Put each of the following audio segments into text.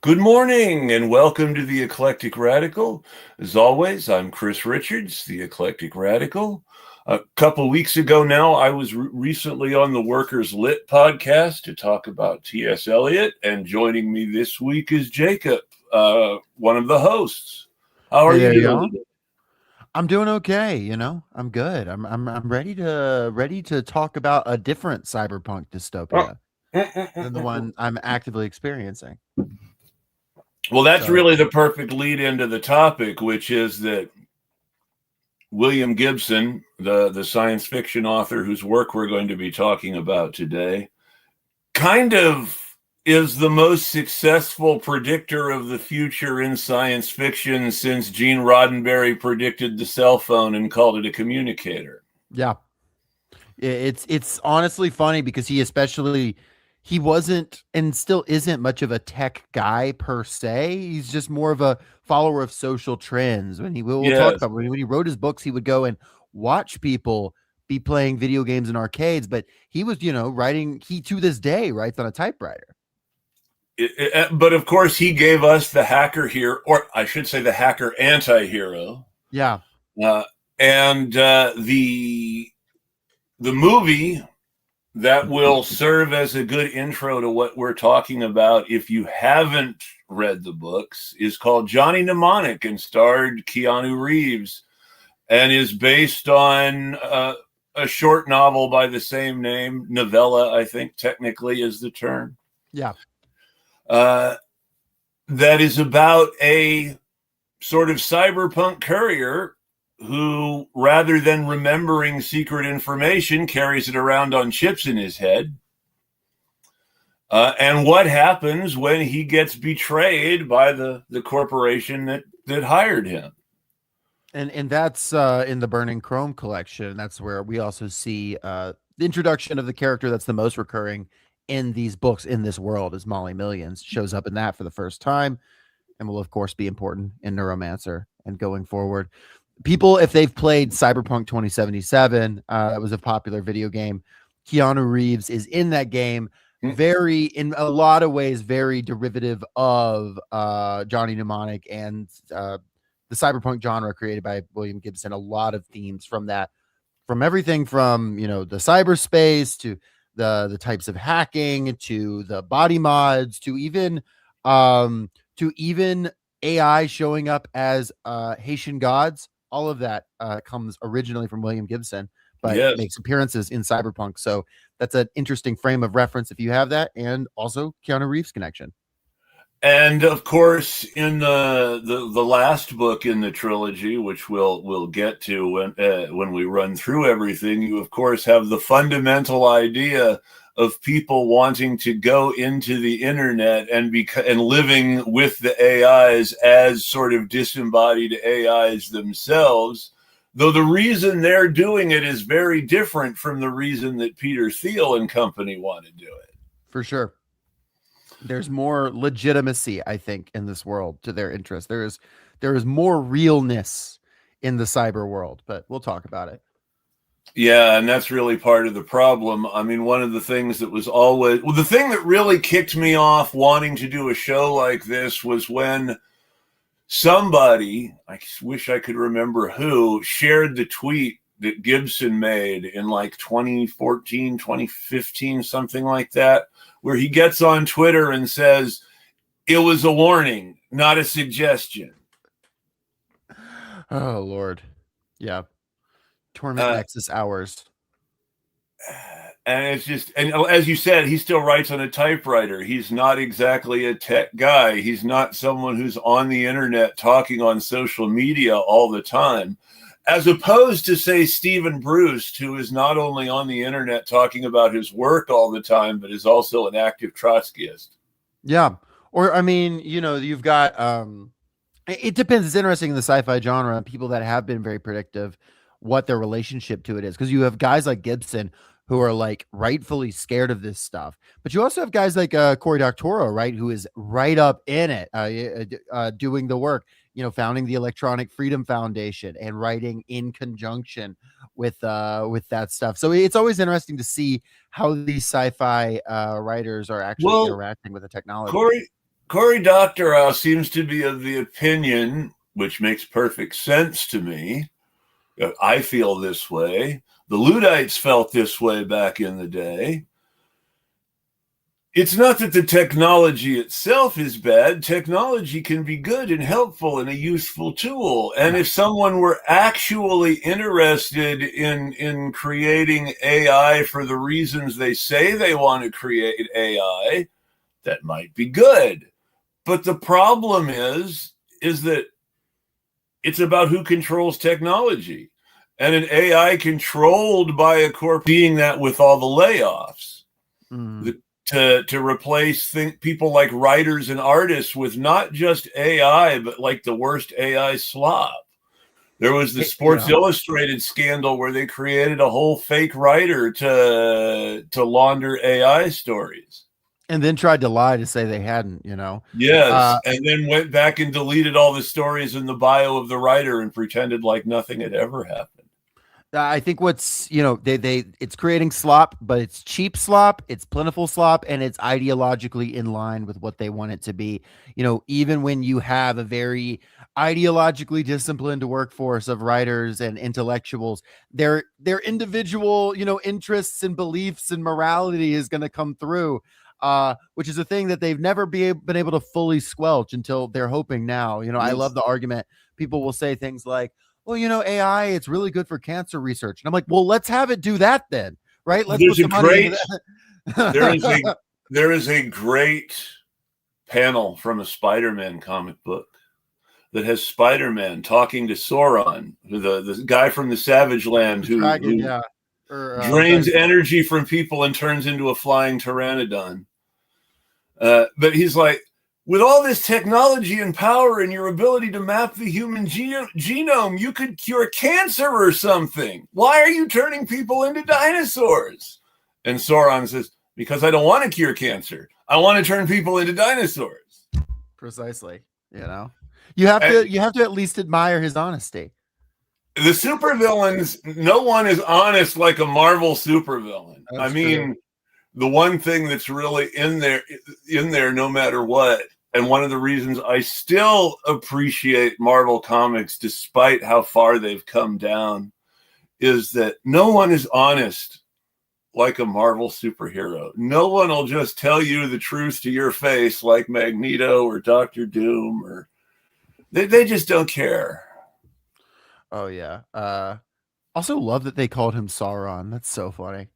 Good morning and welcome to the Eclectic Radical. As always, I'm Chris Richards, the Eclectic Radical. A couple weeks ago now, I was recently on the Workers Lit podcast to talk about T.S. Eliot, and joining me this week is Jacob, one of the hosts. How are Hey you there, doing y'all. today? I'm doing okay, I'm good. I'm ready to talk about a different cyberpunk dystopia than the one I'm actively experiencing. Well, that's So, really the perfect lead into the topic, which is that William Gibson, the science fiction author whose work we're going to be talking about today, kind of is the most successful predictor of the future in science fiction since Gene Roddenberry predicted the cell phone and called it a communicator. yeah. It's honestly funny because he wasn't and still isn't much of a tech guy per se. He's just more of a follower of social trends. We'll talk Yes. about when he wrote his books, he would go and watch people be playing video games in arcades, but he was, writing he to this day writes on a typewriter. But of course, he gave us the hacker here, or I should say the hacker anti-hero. Yeah. Uh, and the movie that will serve as a good intro to what we're talking about if you haven't read the books is called Johnny Mnemonic and starred Keanu Reeves and is based on a short novel by the same name. Novella, I think technically is the term. Yeah. uh, that is about a sort of cyberpunk courier who, rather than remembering secret information, carries it around on chips in his head. And what happens when he gets betrayed by the corporation that hired him? And that's in the Burning Chrome collection. That's where we also see the introduction of the character that's the most recurring in these books in this world is Molly Millions. Shows up in that for the first time and will of course be important in Neuromancer and going forward. People, if they've played Cyberpunk 2077, that was a popular video game. Keanu Reeves is in that game, very in a lot of ways very derivative of Johnny Mnemonic and the cyberpunk genre created by William Gibson. A lot of themes from that, from everything from the cyberspace to the types of hacking to the body mods to even AI showing up as Haitian gods. All of that comes originally from William Gibson, but Yes. makes appearances in Cyberpunk. So that's an interesting frame of reference if you have that, and also Keanu Reeves connection. And of course, in the last book in the trilogy, which we'll get to when we run through everything, you of course have the fundamental idea of people wanting to go into the internet and living with the AIs as sort of disembodied AIs themselves. Though the reason they're doing it is very different from the reason that Peter Thiel and company want to do it. For sure. There's more legitimacy, I think, in this world to their interest. There is more realness in the cyber world, but we'll talk about it. Yeah, and that's really part of the problem. I mean, one of the things that was always, well, the thing that really kicked me off wanting to do a show like this was when somebody, I wish I could remember who, shared the tweet that Gibson made in like 2014, 2015, something like that, where he gets on Twitter and says, "It was a warning, not a suggestion." Oh, Lord. Yeah. Torment Nexus hours. And it's just, and as you said, he still writes on a typewriter. He's not exactly a tech guy. He's not someone who's on the internet talking on social media all the time. As opposed to, say, Stephen Bruce, who is not only on the internet talking about his work all the time, but is also an active Trotskyist. Yeah. Or, I mean, you've got, it depends. It's interesting in the sci-fi genre, people that have been very predictive, what their relationship to it is. Because you have guys like Gibson who are like rightfully scared of this stuff. But you also have guys like Cory Doctorow, right, who is right up in it, doing the work, founding the Electronic Freedom Foundation and writing in conjunction with that stuff. So it's always interesting to see how these sci-fi writers are actually interacting with the technology. Cory Doctorow seems to be of the opinion, which makes perfect sense to me. I feel this way. The Luddites felt this way back in the day. It's not that the technology itself is bad. Technology can be good and helpful and a useful tool. And if someone were actually interested in creating AI for the reasons they say they want to create AI, that might be good. But the problem is that it's about who controls technology. And an AI controlled by a corp being that with all the layoffs. To replace people like writers and artists with not just AI, but like the worst AI slop. There was the Sports Illustrated scandal where they created a whole fake writer to launder AI stories. And then tried to lie to say they hadn't, Yes, and then went back and deleted all the stories in the bio of the writer and pretended like nothing had ever happened. I think what's, it's creating slop, but it's cheap slop, it's plentiful slop, and it's ideologically in line with what they want it to be. Even when you have a very ideologically disciplined workforce of writers and intellectuals, their individual, interests and beliefs and morality is going to come through, which is a thing that they've never been able to fully squelch until they're hoping now. Yes. I love the argument. People will say things like, well, AI, it's really good for cancer research. And I'm like, well, let's have it do that then, right? Let's put the money into that. There is a great panel from a Spider-Man comic book that has Spider-Man talking to Sauron, the guy from the Savage Land who drains energy from people and turns into a flying pteranodon. But he's like, with all this technology and power and your ability to map the human genome, you could cure cancer or something. Why are you turning people into dinosaurs? And Sauron says, because I don't want to cure cancer. I want to turn people into dinosaurs. Precisely. You have to at least admire his honesty. The supervillains, no one is honest like a Marvel supervillain. That's true. The one thing that's really in there no matter what, and one of the reasons I still appreciate Marvel Comics despite how far they've come down, is that no one is honest like a Marvel superhero. No one will just tell you the truth to your face like Magneto or Doctor Doom, or they just don't care. Oh yeah. Also love that they called him Sauron. That's so funny.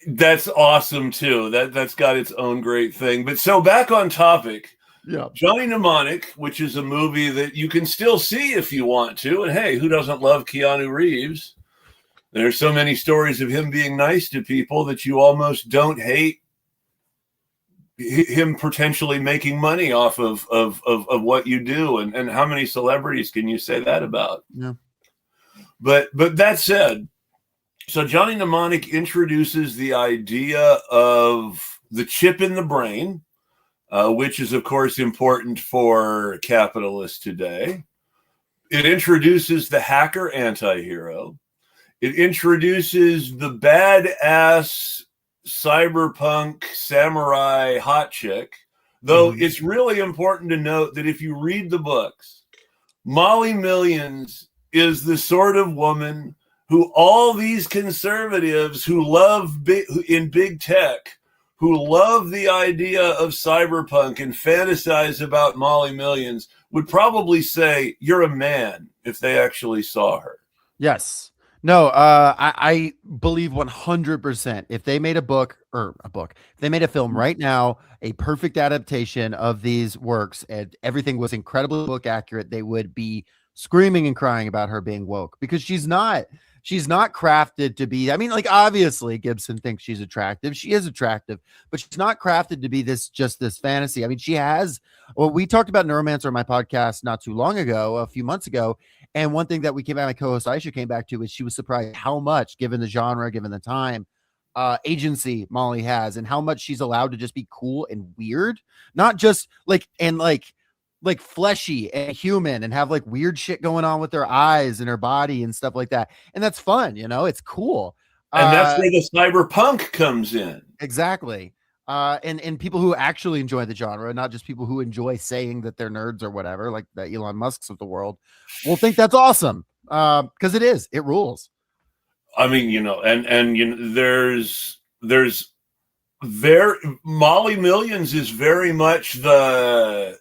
That's awesome too. That's got its own great thing. But so back on topic, Johnny Mnemonic, which is a movie that you can still see if you want to. And hey, who doesn't love Keanu Reeves? There's so many stories of him being nice to people that you almost don't hate him potentially making money off of what you do. And how many celebrities can you say that about? Yeah. But that said, so Johnny Mnemonic introduces the idea of the chip in the brain, which is, of course, important for capitalists today. It introduces the hacker anti-hero. It introduces the badass cyberpunk samurai hot chick, though it's really important to note that if you read the books, Molly Millions is the sort of woman who all these conservatives who love big tech, who love the idea of cyberpunk and fantasize about Molly Millions, would probably say you're a man if they actually saw her. Yes. No, I believe 100%. If they made if they made a film right now, a perfect adaptation of these works, and everything was incredibly book accurate, they would be screaming and crying about her being woke, because she's not crafted to be. I mean, like, obviously Gibson thinks she's attractive. She is attractive, but she's not crafted to be this fantasy. I mean, she has, well, we talked about Neuromancer on my podcast not too long ago, a few months ago. And one thing that my co-host Aisha came back to is she was surprised how much, given the genre, given the time, agency Molly has, and how much she's allowed to just be cool and weird, not just like fleshy and human, and have like weird shit going on with her eyes and her body and stuff like that. And that's fun, it's cool. And that's where the cyberpunk comes in. Exactly. And people who actually enjoy the genre, not just people who enjoy saying that they're nerds or whatever, like the Elon Musks of the world, will think that's awesome. Because it rules. I mean, and there's Molly Millions is very much the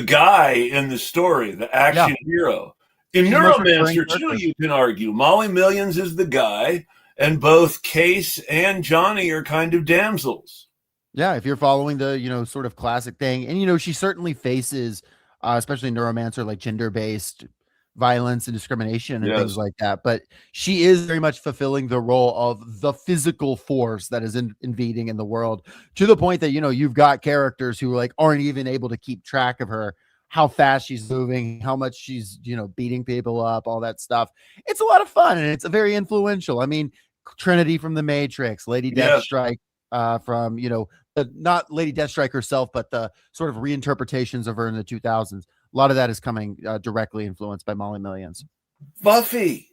guy in the story, the action hero. In Neuromancer too, you can argue Molly Millions is the guy, and both Case and Johnny are kind of damsels. Yeah, if you're following the sort of classic thing, and she certainly faces, especially in Neuromancer, like gender-based violence and discrimination and things like that. But she is very much fulfilling the role of the physical force that is invading in the world, to the point that you've got characters who aren't even able to keep track of her, how fast she's moving, how much she's beating people up, all that stuff. It's a lot of fun, and it's a very influential. I mean, Trinity from The Matrix, Lady Deathstrike from not Lady Deathstrike herself, but the sort of reinterpretations of her in the 2000s. A lot of that is coming directly influenced by Molly Millions. Buffy.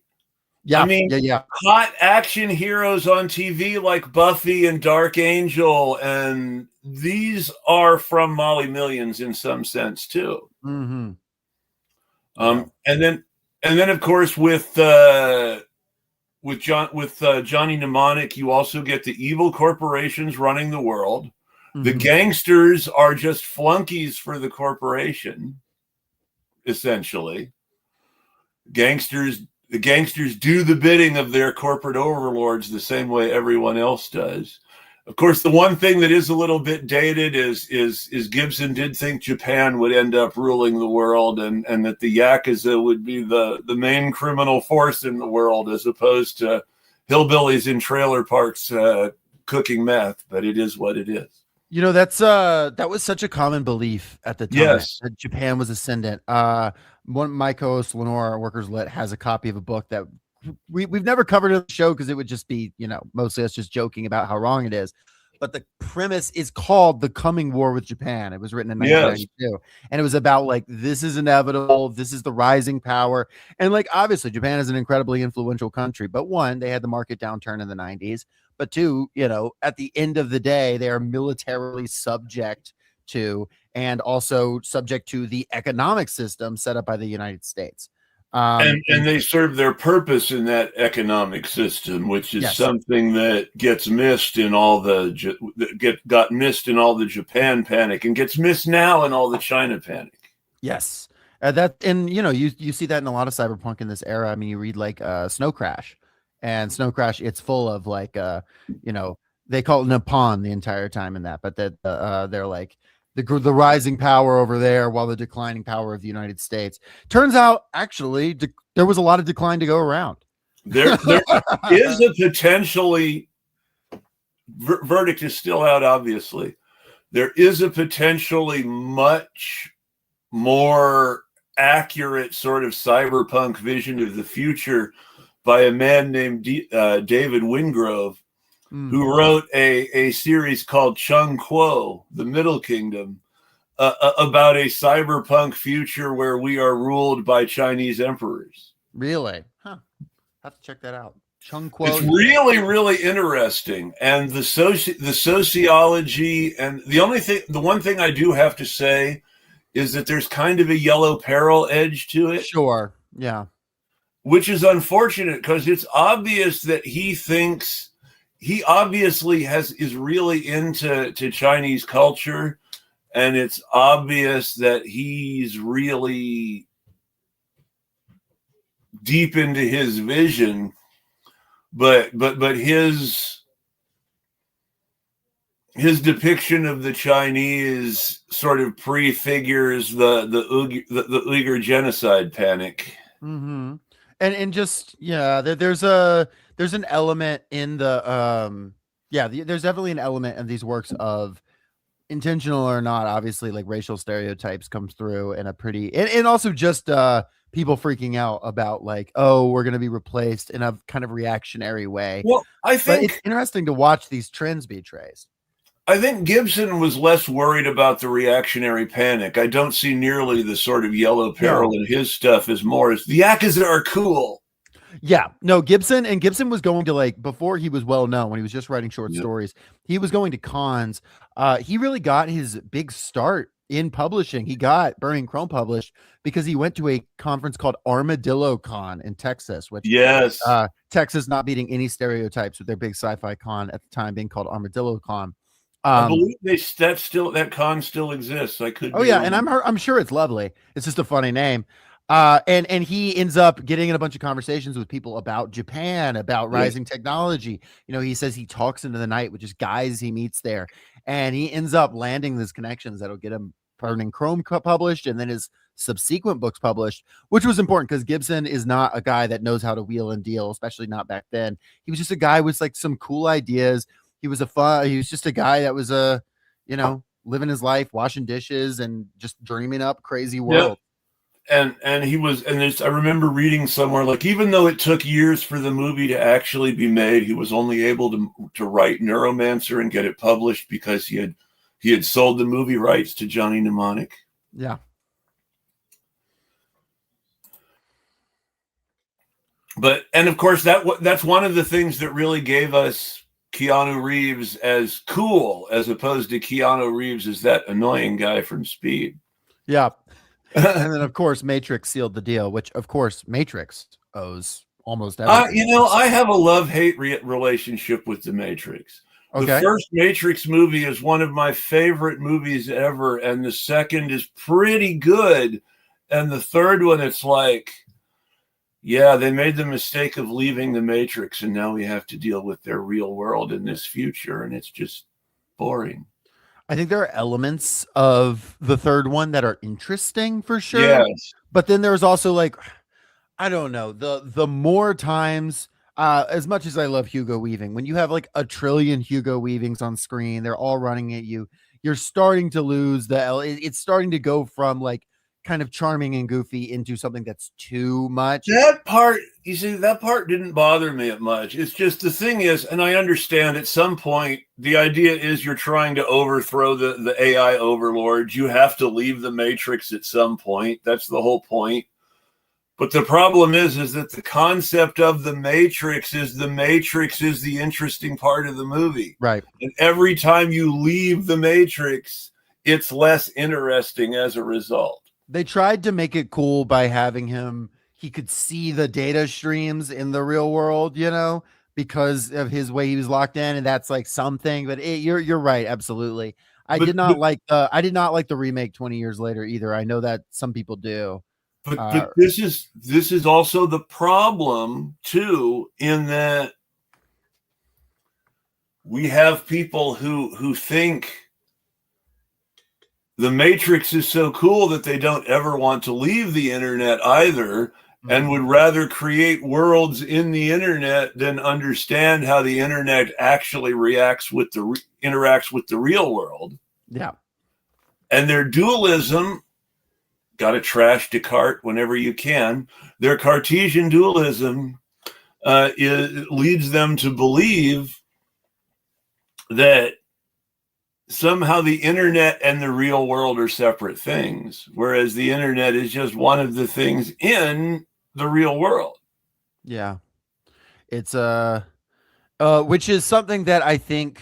Yeah. I mean, hot action heroes on TV like Buffy and Dark Angel, and these are from Molly Millions in some sense too. Mm-hmm. And then of course with Johnny Mnemonic, you also get the evil corporations running the world. Mm-hmm. The gangsters are just flunkies for the corporation. Essentially, the gangsters do the bidding of their corporate overlords the same way everyone else does. Of course, the one thing that is a little bit dated is Gibson did think Japan would end up ruling the world, and that the Yakuza would be the main criminal force in the world, as opposed to hillbillies in trailer parks cooking meth. But it is what it is. That was such a common belief at the time. Yes. That Japan was ascendant. One of my co-hosts, Lenore, Workers Lit, has a copy of a book that we've never covered on the show because it would just be, mostly us just joking about how wrong it is. But the premise is called The Coming War with Japan. It was written in 1992. And it was about this is inevitable. This is the rising power. And obviously Japan is an incredibly influential country. But one, they had the market downturn in the 90s. But two, at the end of the day, they are militarily subject to, and also subject to, the economic system set up by the United States. And they serve their purpose in that economic system, which is something that gets missed in all got missed in all the Japan panic, and gets missed now in all the China panic. Yes, you see that in a lot of cyberpunk in this era. I mean, you read Snow Crash. And Snow Crash, it's full of they call it Nippon the entire time in that, but that they're the rising power over there while the declining power of the United States. Turns out, actually, there was a lot of decline to go around. There is a potentially verdict is still out. Obviously, there is a potentially much more accurate sort of cyberpunk vision of the future by a man named David Wingrove, who wrote a series called Chung Kuo, The Middle Kingdom, about a cyberpunk future where we are ruled by Chinese emperors. Really? Huh. Have to check that out. Chung Kuo. It's really, really interesting. And the sociology, and the one thing I do have to say is that there's kind of a Yellow Peril edge to it. Sure. Yeah. Which is unfortunate, because it's obvious that he obviously is really into Chinese culture, and it's obvious that he's really deep into his vision, but his depiction of the Chinese sort of prefigures the Uyghur genocide panic. Mm-hmm. And just there's an element in the there's definitely an element in these works of, intentional or not, obviously, racial stereotypes comes through in a pretty, and also just people freaking out about we're going to be replaced in a kind of reactionary way. Well, I think it's interesting to watch these trends be traced. I think Gibson was less worried about the reactionary panic. I don't see nearly the sort of Yellow Peril in his stuff as more as the Yakuza are cool. Yeah, no, Gibson was going to, like, before he was well known, when he was just writing short Yeah. stories, he was going to cons. He really got his big start in publishing. He got Burning Chrome published because he went to a conference called Armadillo Con in Texas, which Yes. Texas not beating any stereotypes with their big sci-fi con at the time being called Armadillo Con. I believe that con still exists. I could Oh be yeah, and wrong. I'm sure it's lovely. It's just a funny name. And he ends up getting in a bunch of conversations with people about Japan, about Yeah. rising technology. You know, he says he talks into the night with just guys he meets there, and he ends up landing these connections that'll get him Burning Chrome published, and then his subsequent books published, which was important because Gibson is not a guy that knows how to wheel and deal, especially not back then. He was just a guy with like some cool ideas. He was just a guy that was living his life, washing dishes, and just dreaming up crazy Yeah. world. And he was, and I remember reading somewhere, like, even though it took years for the movie to actually be made, he was only able to write Neuromancer and get it published because he had sold the movie rights to Johnny Mnemonic. Yeah. But, and of course, that's one of the things that really gave us Keanu Reeves as cool, as opposed to Keanu Reeves as that annoying guy from Speed. Yeah. And then, of course, Matrix sealed the deal, which, of course, Matrix owes almost everything. I have a love-hate relationship with The Matrix. Okay. The first Matrix movie is one of my favorite movies ever, and the second is pretty good. And the third one, it's like, yeah, they made the mistake of leaving the Matrix, and now we have to deal with their real world in this future, and it's just boring. I think there are elements of the third one that are interesting for sure. Yes. But then there's also, like, I don't know, the more times, as much as I love Hugo Weaving, when you have like a trillion Hugo Weavings on screen, they're all running at you, you're starting to lose it's starting to go from like kind of charming and goofy into something that's too much. That part, you see, that part didn't bother me as much. It's just, the thing is, and I understand at some point, the idea is you're trying to overthrow the AI overlords. You have to leave the Matrix at some point. That's the whole point. But the problem is that the concept of the Matrix is the interesting part of the movie. Right. And every time you leave the Matrix, it's less interesting as a result. They tried to make it cool by having he could see the data streams in the real world, because of his way he was locked in, and that's like something. But you're right, absolutely. I did not like the remake 20 years later either. I know that some people do. But this is also the problem too, in that we have people who think the Matrix is so cool that they don't ever want to leave the internet either, and would rather create worlds in the internet than understand how the internet actually interacts with the real world. Yeah. And their dualism, got to trash Descartes whenever you can, their Cartesian dualism leads them to believe that somehow the internet and the real world are separate things, whereas the internet is just one of the things in the real world. Yeah. It's which is something that I think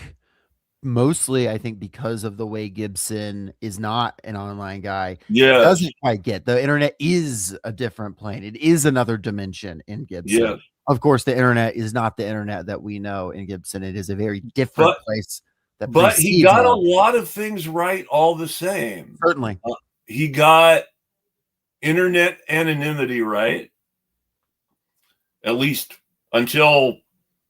because of the way Gibson is not an online guy, doesn't quite get. The internet is a different plane. It is another dimension in Gibson. Yes. Of course, the internet is not the internet that we know in Gibson. It is a very different place. But he got a lot of things right all the same. Certainly. He got internet anonymity right, at least until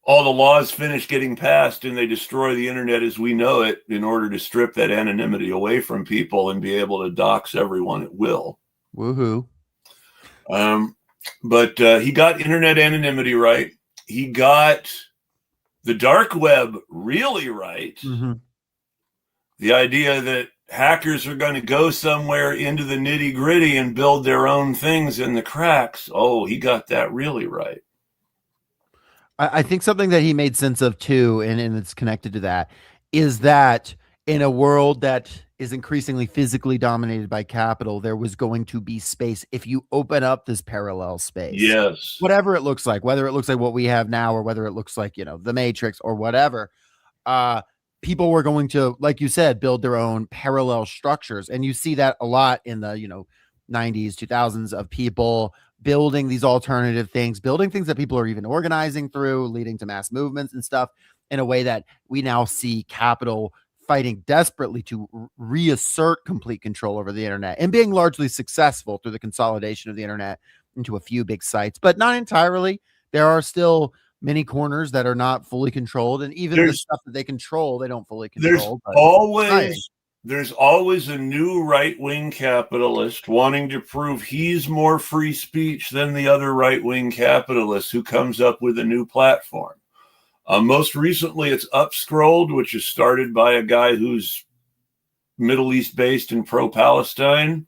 all the laws finish getting passed and they destroy the internet as we know it in order to strip that anonymity away from people and be able to dox everyone at will. Woohoo. But he got internet anonymity right. He got the dark web really right. Mm-hmm. The idea that hackers are going to go somewhere into the nitty gritty and build their own things in the cracks. Oh, he got that really right. I think something that he made sense of too, and it's connected to that, is that in a world that is increasingly physically dominated by capital, there was going to be space if you open up this parallel space, Yes. whatever it looks like, whether it looks like what we have now or whether it looks like, the Matrix or whatever. uh People were going to, like you said, build their own parallel structures, and you see that a lot in the 90s 2000s, of people building these alternative things, building things that people are even organizing through, leading to mass movements and stuff, in a way that we now see capital fighting desperately to reassert complete control over the internet, and being largely successful through the consolidation of the internet into a few big sites, but not entirely. There are still many corners that are not fully controlled, and even the There's stuff that they control, they don't fully there's control. But always there's always a new right-wing capitalist wanting to prove he's more free speech than the other right-wing capitalist who comes up with a new platform. Most recently, it's Upscrolled, which is started by a guy who's Middle East based and pro-Palestine.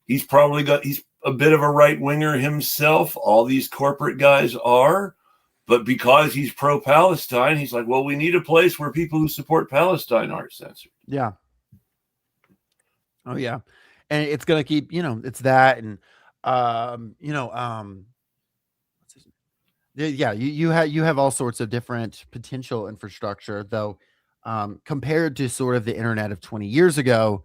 He's a bit of a right-winger himself. All these corporate guys are. But because he's pro-Palestine, he's like, well, we need a place where people who support Palestine aren't censored. Yeah. Oh, yeah. And it's going to keep, it's that. And, yeah, you have all sorts of different potential infrastructure, though. Compared to sort of the internet of 20 years ago,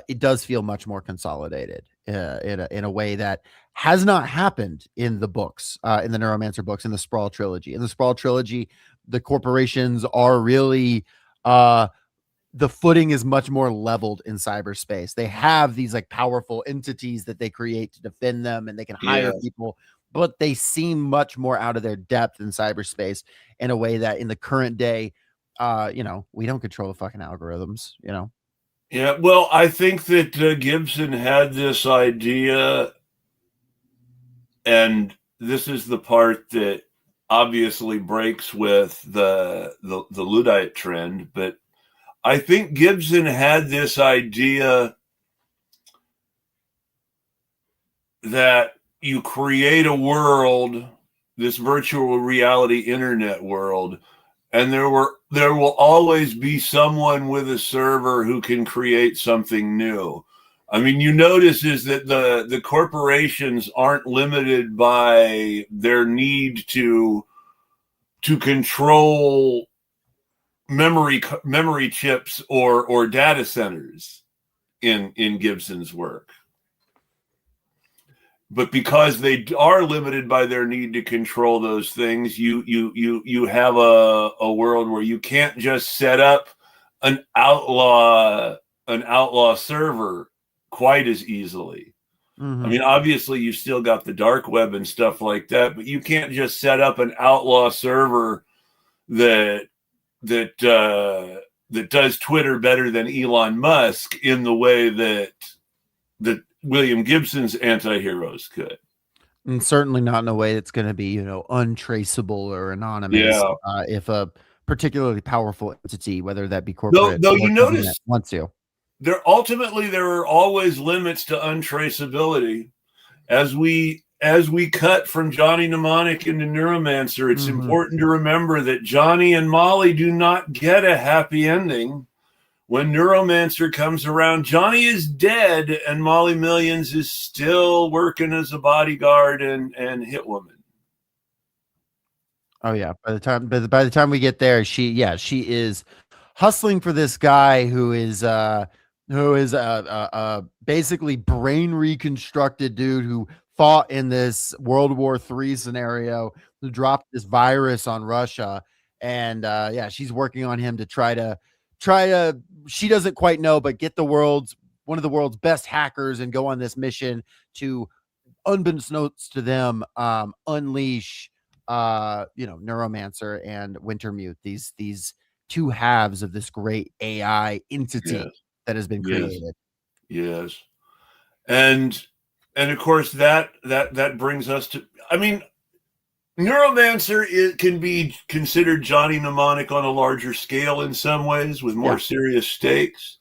it does feel much more consolidated in a way that has not happened in the books, in the Neuromancer books, in the Sprawl Trilogy. In the Sprawl Trilogy, the corporations are really, the footing is much more leveled in cyberspace. They have these like powerful entities that they create to defend them, and they can hire people, but they seem much more out of their depth in cyberspace, in a way that in the current day, we don't control the fucking algorithms, Yeah, well, I think that Gibson had this idea, and this is the part that obviously breaks with the Luddite trend, but I think Gibson had this idea that you create a world, this virtual reality internet world, and there will always be someone with a server who can create something new. I mean, you notice is that the corporations aren't limited by their need to control memory chips or data centers in Gibson's work. But because they are limited by their need to control those things, you have a world where you can't just set up an outlaw server quite as easily. Mm-hmm. I mean, obviously, you've still got the dark web and stuff like that, but you can't just set up an outlaw server that does Twitter better than Elon Musk in the way that William Gibson's anti-heroes could. And certainly not in a way that's going to be, untraceable or anonymous. Yeah. If a particularly powerful entity, whether that be corporate, though you notice wants to. There are always limits to untraceability. As we cut from Johnny Mnemonic into Neuromancer, it's important to remember that Johnny and Molly do not get a happy ending. When Neuromancer comes around, Johnny is dead and Molly Millions is still working as a bodyguard and hitwoman. Oh yeah. By the time we get there, she is hustling for this guy who is basically brain reconstructed dude who fought in this World War III scenario, who dropped this virus on Russia. And she's working on him to try to she doesn't quite know, but get one of the world's best hackers and go on this mission to, unbeknownst to them, unleash Neuromancer and Wintermute, these two halves of this great AI entity that has been created. Yes. And of course that brings us to, I mean, Neuromancer can be considered Johnny Mnemonic on a larger scale in some ways, with more serious stakes.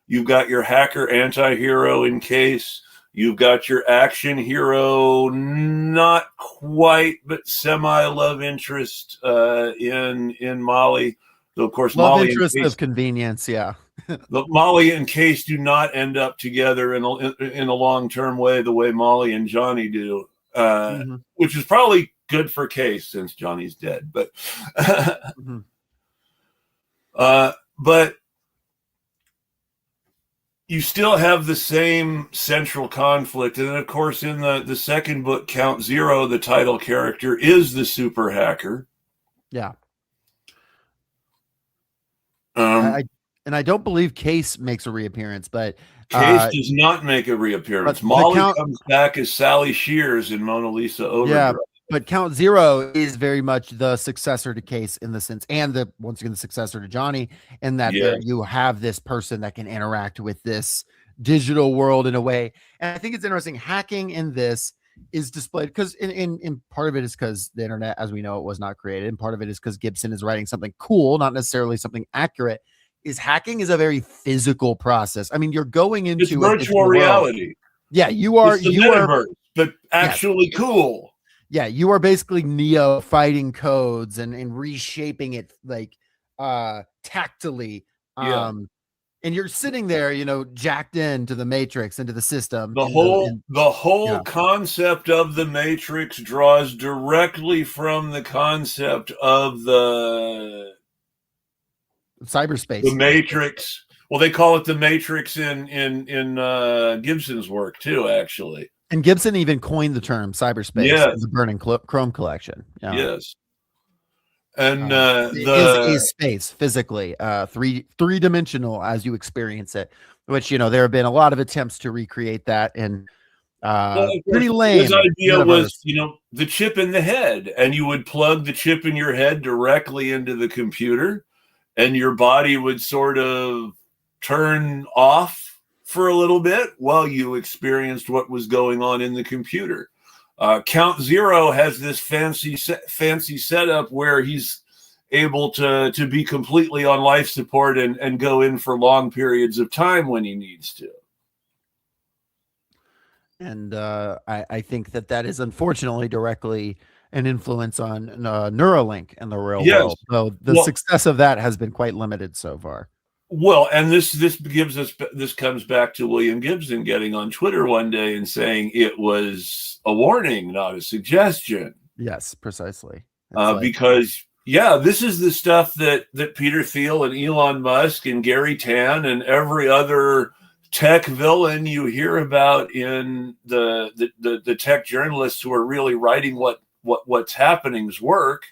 You've got your hacker anti-hero in Case. You've got your action hero, not quite, but semi-love interest in Molly. So, of course, love Molly interest of convenience, yeah. The Molly and Case do not end up together in a long-term way the way Molly and Johnny do, Mm-hmm. which is probably good for Case since Johnny's dead. But Mm-hmm. but you still have the same central conflict. And then, of course, in the second book, Count Zero, the title character is the super hacker. Yeah. I don't believe Case makes a reappearance, but Case does not make a reappearance. Molly comes back as Sally Shears in Mona Lisa Overdrive. Yeah, but Count Zero is very much the successor to Case in the sense, and once again the successor to Johnny, in that you have this person that can interact with this digital world in a way. And I think it's interesting. Hacking in this is displayed because in part of it is because the internet, as we know, it was not created, and part of it is because Gibson is writing something cool, not necessarily something accurate. Hacking is a very physical process. I mean, you're going into virtual reality. Yeah, you are. You are, but actually cool. Yeah, you are basically Neo fighting codes and reshaping it like tactily. And you're sitting there, jacked into the Matrix, into the system. The whole concept of the Matrix draws directly from the concept of the cyberspace. The Matrix. Well, they call it the Matrix in Gibson's work too, actually. And Gibson even coined the term cyberspace in the Burning Chrome collection. Yeah. Yes. And is a space physically, three-dimensional as you experience it, which, there have been a lot of attempts to recreate that, and pretty lame. His idea was, the chip in the head, and you would plug the chip in your head directly into the computer, and your body would sort of turn off for a little bit while you experienced what was going on in the computer. Count Zero has this fancy setup where he's able to be completely on life support and go in for long periods of time when he needs to. And I think that is unfortunately directly an influence on Neuralink in the real world. So the success of that has been quite limited so far. Well, and this comes back to William Gibson getting on Twitter one day and saying it was a warning, not a suggestion. Yes, precisely. Because this is the stuff that Peter Thiel and Elon Musk and Gary Tan and every other tech villain you hear about in the tech journalists who are really writing what's happening's work.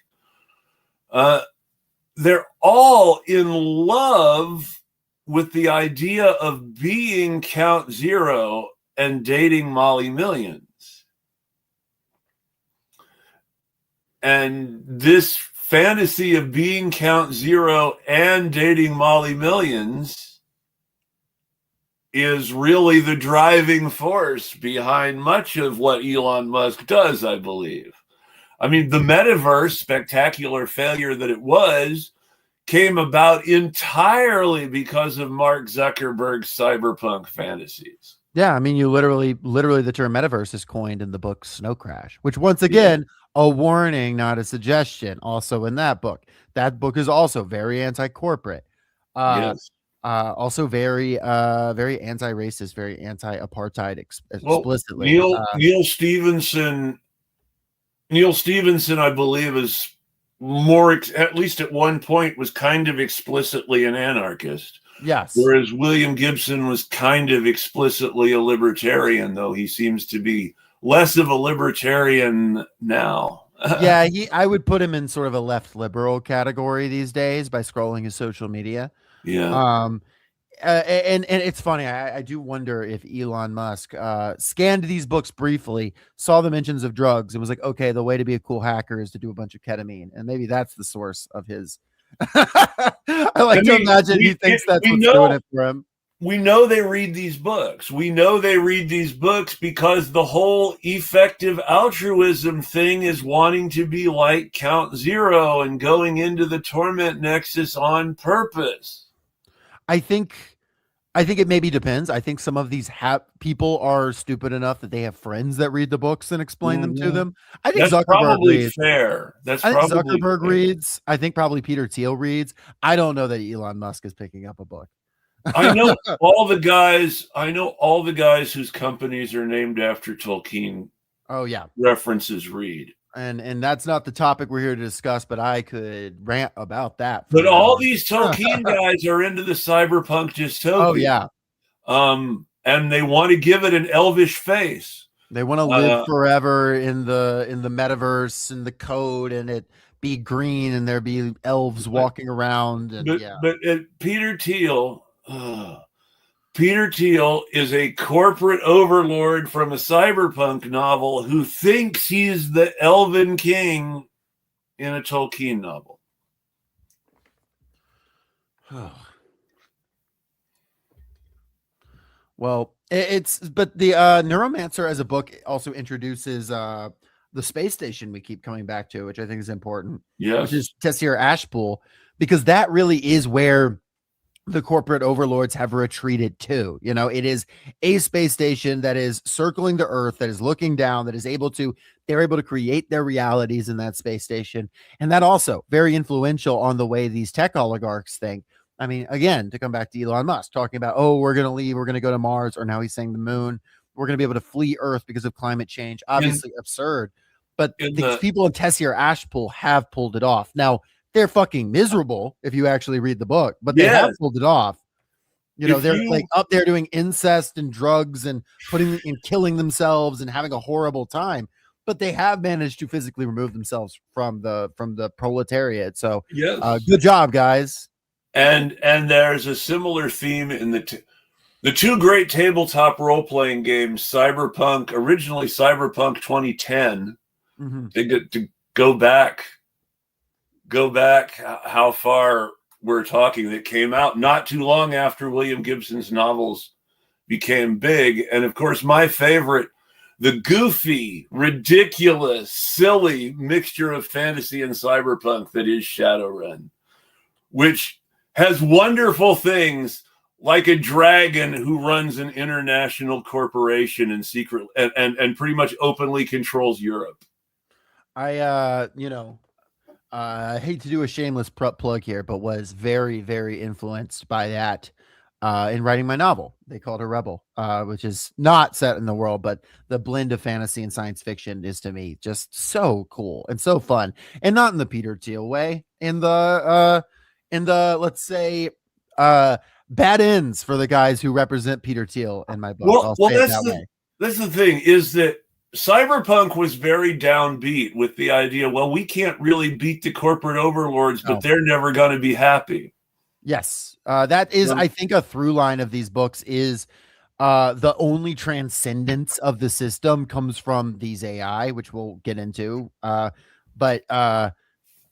They're all in love with the idea of being Count Zero and dating Molly Millions. And this fantasy of being Count Zero and dating Molly Millions is really the driving force behind much of what Elon Musk does, I believe. I mean, the metaverse, spectacular failure that it was, came about entirely because of Mark Zuckerberg's cyberpunk fantasies. Yeah, I mean, you literally the term metaverse is coined in the book Snow Crash, which once again, a warning, not a suggestion. Also in that book is also very anti-corporate. Also very anti-racist, very anti-apartheid explicitly. Neil Stephenson, I believe, is more, at least at one point, was kind of explicitly an anarchist. Yes. Whereas William Gibson was kind of explicitly a libertarian, though he seems to be less of a libertarian now. Yeah, I would put him in sort of a left liberal category these days by scrolling his social media. Yeah. And it's funny. I do wonder if Elon Musk scanned these books briefly, saw the mentions of drugs, and was like, okay, the way to be a cool hacker is to do a bunch of ketamine. And maybe that's the source of his. I like to imagine he thinks that's what's doing it for him. We know they read these books. We know they read these books because the whole effective altruism thing is wanting to be like Count Zero and going into the torment nexus on purpose. I think it maybe depends. I think some of these people are stupid enough that they have friends that read the books and explain them to them. I think that's Zuckerberg probably reads. fair. Zuckerberg reads. I think probably Peter Thiel reads. I don't know that Elon Musk is picking up a book. I know all the guys. I know all the guys whose companies are named after Tolkien. Oh yeah, references read. And that's not the topic we're here to discuss, but I could rant about that. But all these Tolkien guys are into the cyberpunk dystopia. Oh yeah. And they want to give it an elvish face. They want to live forever in the metaverse and the code, and it be green, and there be elves walking around. And but Peter Thiel is a corporate overlord from a cyberpunk novel who thinks he's the Elven King in a Tolkien novel. Well, but the Neuromancer as a book also introduces the space station we keep coming back to, which I think is important. Yes. Which is Tessier Ashpool, because that really is where the corporate overlords have retreated to. You know, it is a space station that is circling the Earth, that is looking down, that is they're able to create their realities in that space station. And that also very influential on the way these tech oligarchs think. I mean, again, to come back to Elon Musk talking about, oh, we're going to leave, we're going to go to Mars, or now he's saying the moon, we're going to be able to flee Earth because of climate change. Obviously absurd. But the people in Tessier Ashpool have pulled it off. Now, they're fucking miserable if you actually read the book, but they have pulled it off. You know, they're like up there doing incest and drugs and killing themselves and having a horrible time, but they have managed to physically remove themselves from the proletariat. So good job, guys. And there's a similar theme in the two great tabletop role-playing games, originally Cyberpunk 2010, to go back how far we're talking, that came out not too long after William Gibson's novels became big. And of course, my favorite, the goofy, ridiculous, silly mixture of fantasy and cyberpunk that is Shadowrun, which has wonderful things like a dragon who runs an international corporation and and pretty much openly controls Europe. I hate to do a shameless plug here, but was very, very influenced by that in writing my novel. They called her Rebel, which is not set in the world, but the blend of fantasy and science fiction is, to me, just so cool and so fun, and not in the Peter Thiel way. In the let's say bad ends for the guys who represent Peter Thiel in my book. That's the thing, is that Cyberpunk was very downbeat with the idea, well, we can't really beat the corporate overlords, but they're never going to be happy. Yes. That is, I think, a through line of these books is the only transcendence of the system comes from these AI, which we'll get into, but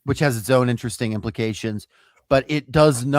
which has its own interesting implications. But it doesn't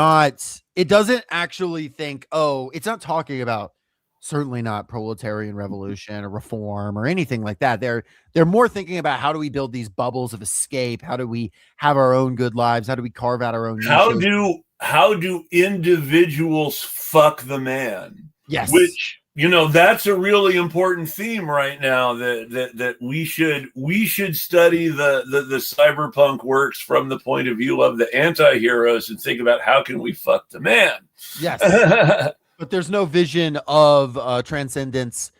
actually think, it's not talking about, certainly not proletarian revolution or reform or anything like that. They're more thinking about, how do we build these bubbles of escape? How do we have our own good lives? How do we carve out our own niches? How do individuals fuck the man? Yes. Which, that's a really important theme right now, that we should study the cyberpunk works from the point of view of the anti-heroes and think about, how can we fuck the man? Yes. But there's no vision of transcendence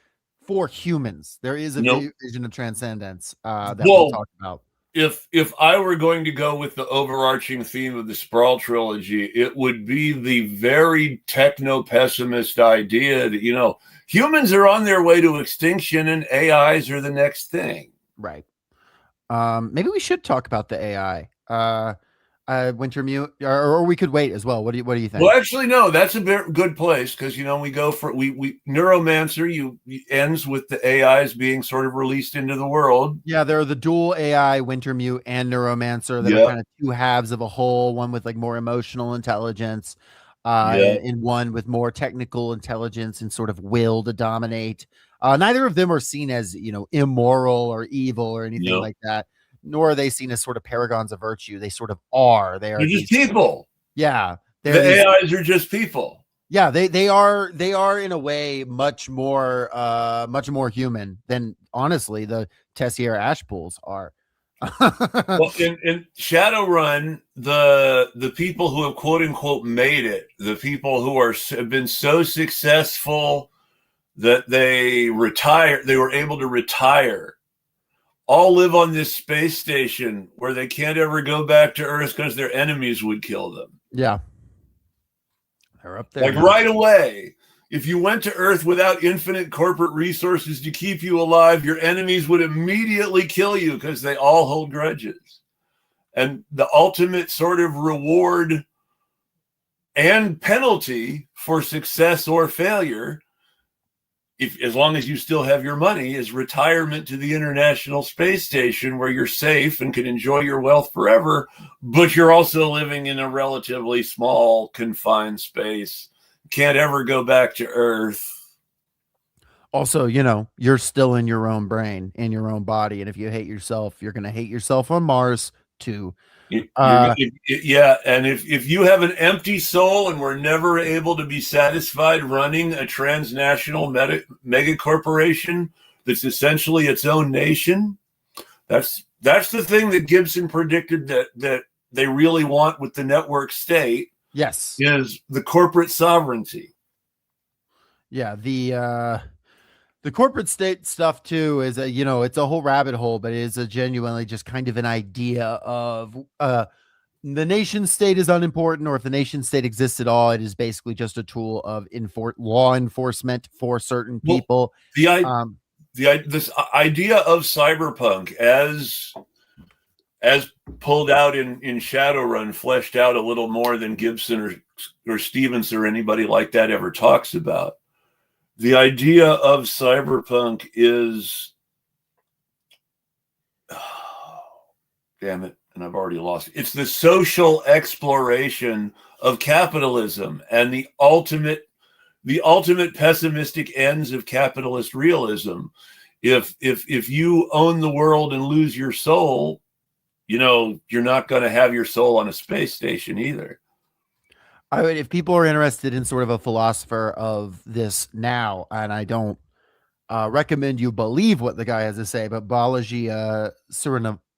for humans. There is a vision of transcendence that we'll talk about. If I were going to go with the overarching theme of the Sprawl Trilogy, it would be the very techno-pessimist idea that, humans are on their way to extinction and AIs are the next thing. Right. Maybe we should talk about the AI. Wintermute, or we could wait as well. What do you think? Well, actually, no, that's a good place, because we go for Neuromancer ends with the AIs being sort of released into the world. Yeah, there are the dual AI, Wintermute and Neuromancer, that are kind of two halves of a whole. One with like more emotional intelligence, and one with more technical intelligence and sort of will to dominate. Neither of them are seen as immoral or evil or anything like that. Nor are they seen as sort of paragons of virtue. They sort of are. They're just people. Yeah. The AIs are just people. Yeah, they are in a way much more human than, honestly, the Tessier Ashpools are. Well, in Shadowrun, the people who have quote unquote made it, the people who have been so successful that they were able to retire, all live on this space station where they can't ever go back to Earth because their enemies would kill them. Yeah. They're up there. Like right away. If you went to Earth without infinite corporate resources to keep you alive, your enemies would immediately kill you because they all hold grudges. And the ultimate sort of reward and penalty for success or failure, as long as you still have your money, is retirement to the International Space Station, where you're safe and can enjoy your wealth forever, but you're also living in a relatively small, confined space. Can't ever go back to Earth. Also, you're still in your own brain, in your own body. And if you hate yourself, you're going to hate yourself on Mars too. And if you have an empty soul and were never able to be satisfied running a transnational mega corporation that's essentially its own nation, that's the thing that Gibson predicted that they really want with the network state. Yes. Is the corporate sovereignty. Yeah. The corporate state stuff too is it's a whole rabbit hole, but it is a genuinely just kind of an idea of the nation state is unimportant, or if the nation state exists at all, it is basically just a tool of law enforcement for certain people. Well, this idea of cyberpunk as pulled out in Shadowrun, fleshed out a little more than Gibson or Stevens or anybody like that ever talks about. The idea of cyberpunk is, damn it, and I've already lost it. It's the social exploration of capitalism and the ultimate pessimistic ends of capitalist realism. If you own the world and lose your soul, you're not going to have your soul on a space station either. I mean, if people are interested in sort of a philosopher of this now, and I don't recommend you believe what the guy has to say, but Balaji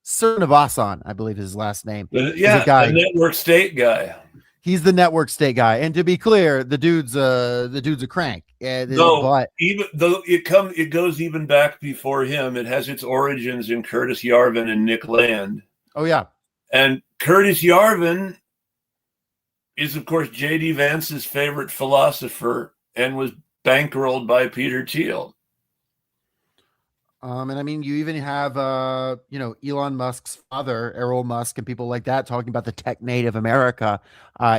Srinivasan, I believe is his last name. Yeah, the network state guy. He's the network state guy, and to be clear, the dude's a crank. But even though it goes even back before him, it has its origins in Curtis Yarvin and Nick Land. Oh yeah, and Curtis Yarvin is, of course, J.D. Vance's favorite philosopher and was bankrolled by Peter Thiel. And I mean, you even have, Elon Musk's father, Errol Musk, and people like that talking about the tech native America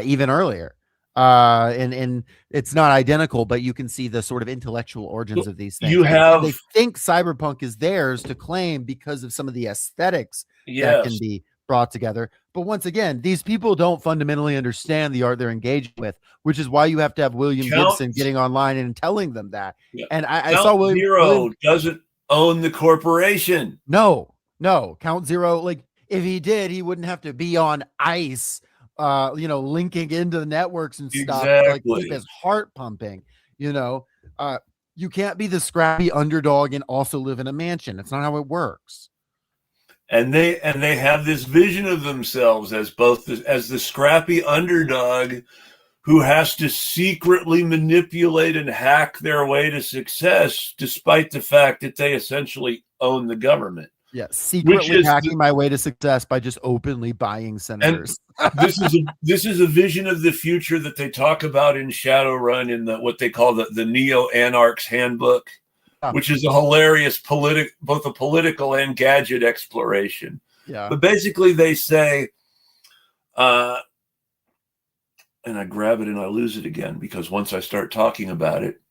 even earlier. And it's not identical, but you can see the sort of intellectual origins of these things. They think cyberpunk is theirs to claim because of some of the aesthetics that can be brought together. But once again, these people don't fundamentally understand the art they're engaged with, which is why you have to have William Gibson getting online and telling them that. Yeah. And I saw William doesn't own the corporation. No, Count Zero. Like, if he did, he wouldn't have to be on ice, linking into the networks and stuff. Like, keep his heart pumping. You can't be the scrappy underdog and also live in a mansion. That's not how it works. And they have this vision of themselves as as the scrappy underdog who has to secretly manipulate and hack their way to success, despite the fact that they essentially own the government. Yeah, secretly hacking my way to success by just openly buying senators. This is a vision of the future that they talk about in Shadowrun in what they call the Neo-Anarch's Handbook, which is a hilarious both a political and gadget exploration. Yeah. But basically they say, and I grab it and I lose it again because once I start talking about it.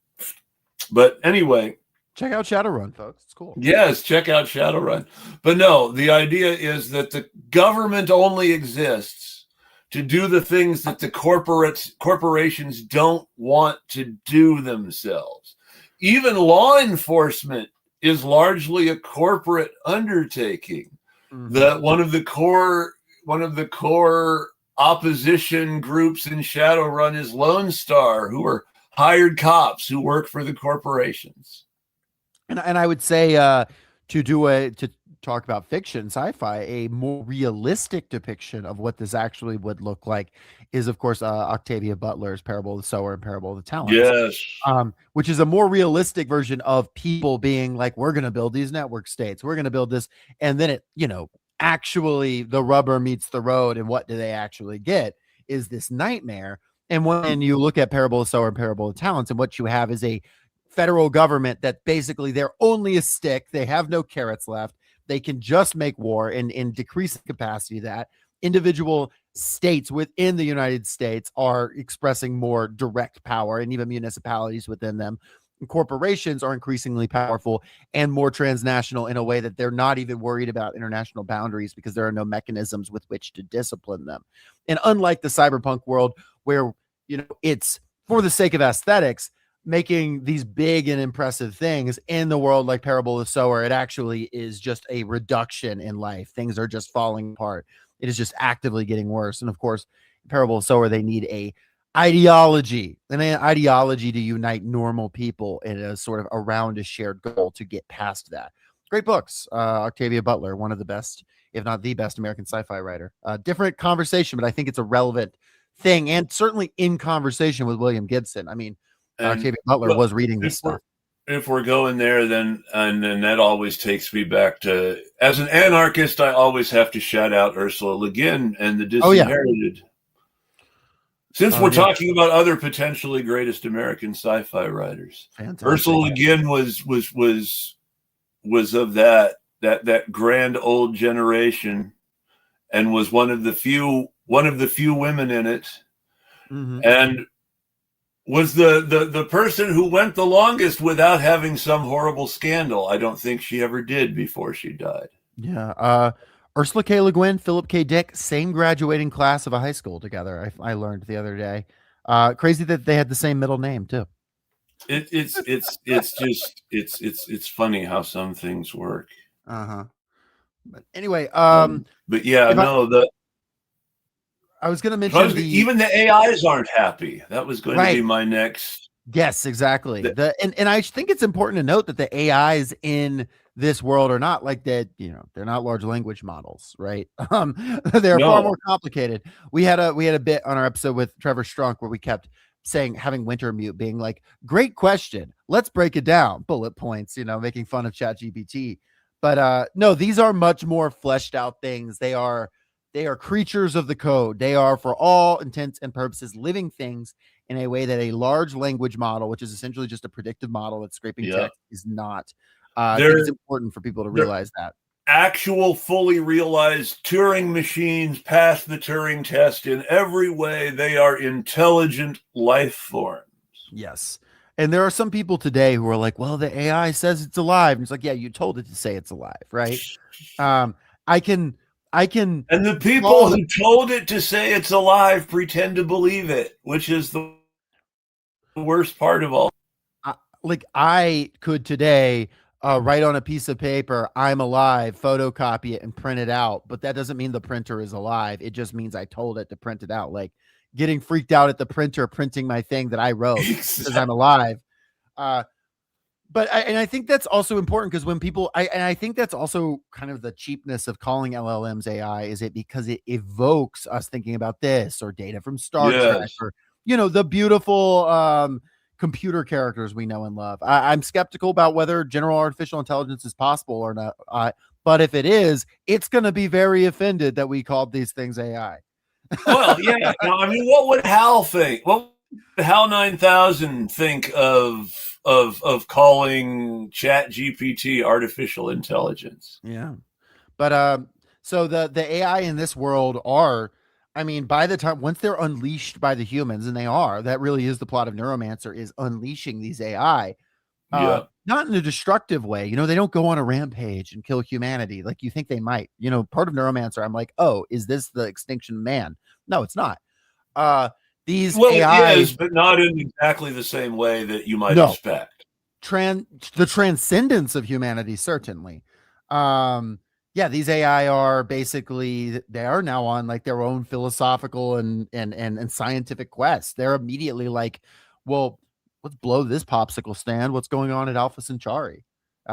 But anyway, check out Shadowrun, folks. It's cool. Yes, check out Shadowrun. But no, the idea is that the government only exists to do the things that the corporations don't want to do themselves. Even law enforcement is largely a corporate undertaking. Mm-hmm. That one of the core opposition groups in Shadowrun is Lone Star, who are hired cops who work for the corporations. And I would say to talk about fiction, sci-fi, a more realistic depiction of what this actually would look like is, of course, Octavia Butler's Parable of the Sower and Parable of the Talents, Yes. which is a more realistic version of people being like, we're going to build these network states, we're going to build this, and then it, actually the rubber meets the road, and what do they actually get is this nightmare. And when you look at Parable of the Sower and Parable of the Talents, and what you have is a federal government that basically they're only a stick, they have no carrots left, they can just make war and in decreasing capacity. That individual states within the United States are expressing more direct power, and even municipalities within them. And corporations are increasingly powerful and more transnational in a way that they're not even worried about international boundaries because there are no mechanisms with which to discipline them. And unlike the cyberpunk world where, it's for the sake of aesthetics, making these big and impressive things, in the world like Parable of the Sower, it actually is just a reduction in life. Things are just falling apart. It is just actively getting worse. And of course, Parable of the Sower, they need an ideology to unite normal people in a sort of around a shared goal to get past that. Great books. Octavia Butler, one of the best, if not the best, American sci-fi writer. Different conversation, but I think it's a relevant thing, and certainly in conversation with William Gibson. I mean, Octavia Butler was reading this stuff. If we're going there, then that always takes me back to, as an anarchist, I always have to shout out Ursula Le Guin and the Disinherited. Since we're talking about other potentially greatest American sci-fi writers, fantastic. Ursula Le Guin was of that grand old generation, and was one of the few women in it, and was the person who went the longest without having some horrible scandal. I don't think she ever did before she died. Yeah. Ursula K. Le Guin, Philip K. Dick, same graduating class of a high school together. I learned the other day. Crazy that they had the same middle name too. It's funny how some things work. But anyway, but yeah, I was going to mention even the AIs aren't happy. That was going to be my next. Yes, exactly. And I think it's important to note that the AIs in this world are not like that. They're not large language models, right? They're far more complicated. We had a bit on our episode with Trevor Strunk where we kept having Wintermute being like, great question, let's break it down, bullet points, making fun of ChatGPT. But no, these are much more fleshed out things. They are creatures of the code. They are, for all intents and purposes, living things in a way that a large language model, which is essentially just a predictive model that's scraping text, is not. I think it's important for people to realize that. Actual, fully realized Turing machines pass the Turing test in every way. They are intelligent life forms. Yes. And there are some people today who are like, well, the AI says it's alive. And it's like, yeah, you told it to say it's alive, right? I can. And the people who told it to say it's alive pretend to believe it, which is the worst part of all. I could today write on a piece of paper, I'm alive, photocopy it and print it out. But that doesn't mean the printer is alive. It just means I told it to print it out. Like getting freaked out at the printer printing my thing that I wrote because I'm alive. But I think that's also important because when people, I think that's also kind of the cheapness of calling LLMs AI, is it because it evokes us thinking about this or data from Star Trek or, the beautiful computer characters we know and love. I'm skeptical about whether general artificial intelligence is possible or not. But if it is, it's going to be very offended that we called these things AI. Well, yeah. I mean, what would Hal think? What would Hal 9000 think of calling ChatGPT artificial intelligence? Yeah. But so the AI in this world are, I mean, by the time, once they're unleashed by the humans, and they are, that really is the plot of Neuromancer, is unleashing these AI. Not in a destructive way. They don't go on a rampage and kill humanity like you think they might. Part of Neuromancer, I'm like, oh, is this the extinction of man? No, it's not. These AI, it is, but not in exactly the same way that you might expect. The transcendence of humanity, certainly. These AI are basically, they are now on like their own philosophical and scientific quest. They're immediately like, well, let's blow this popsicle stand. What's going on at Alpha Centauri?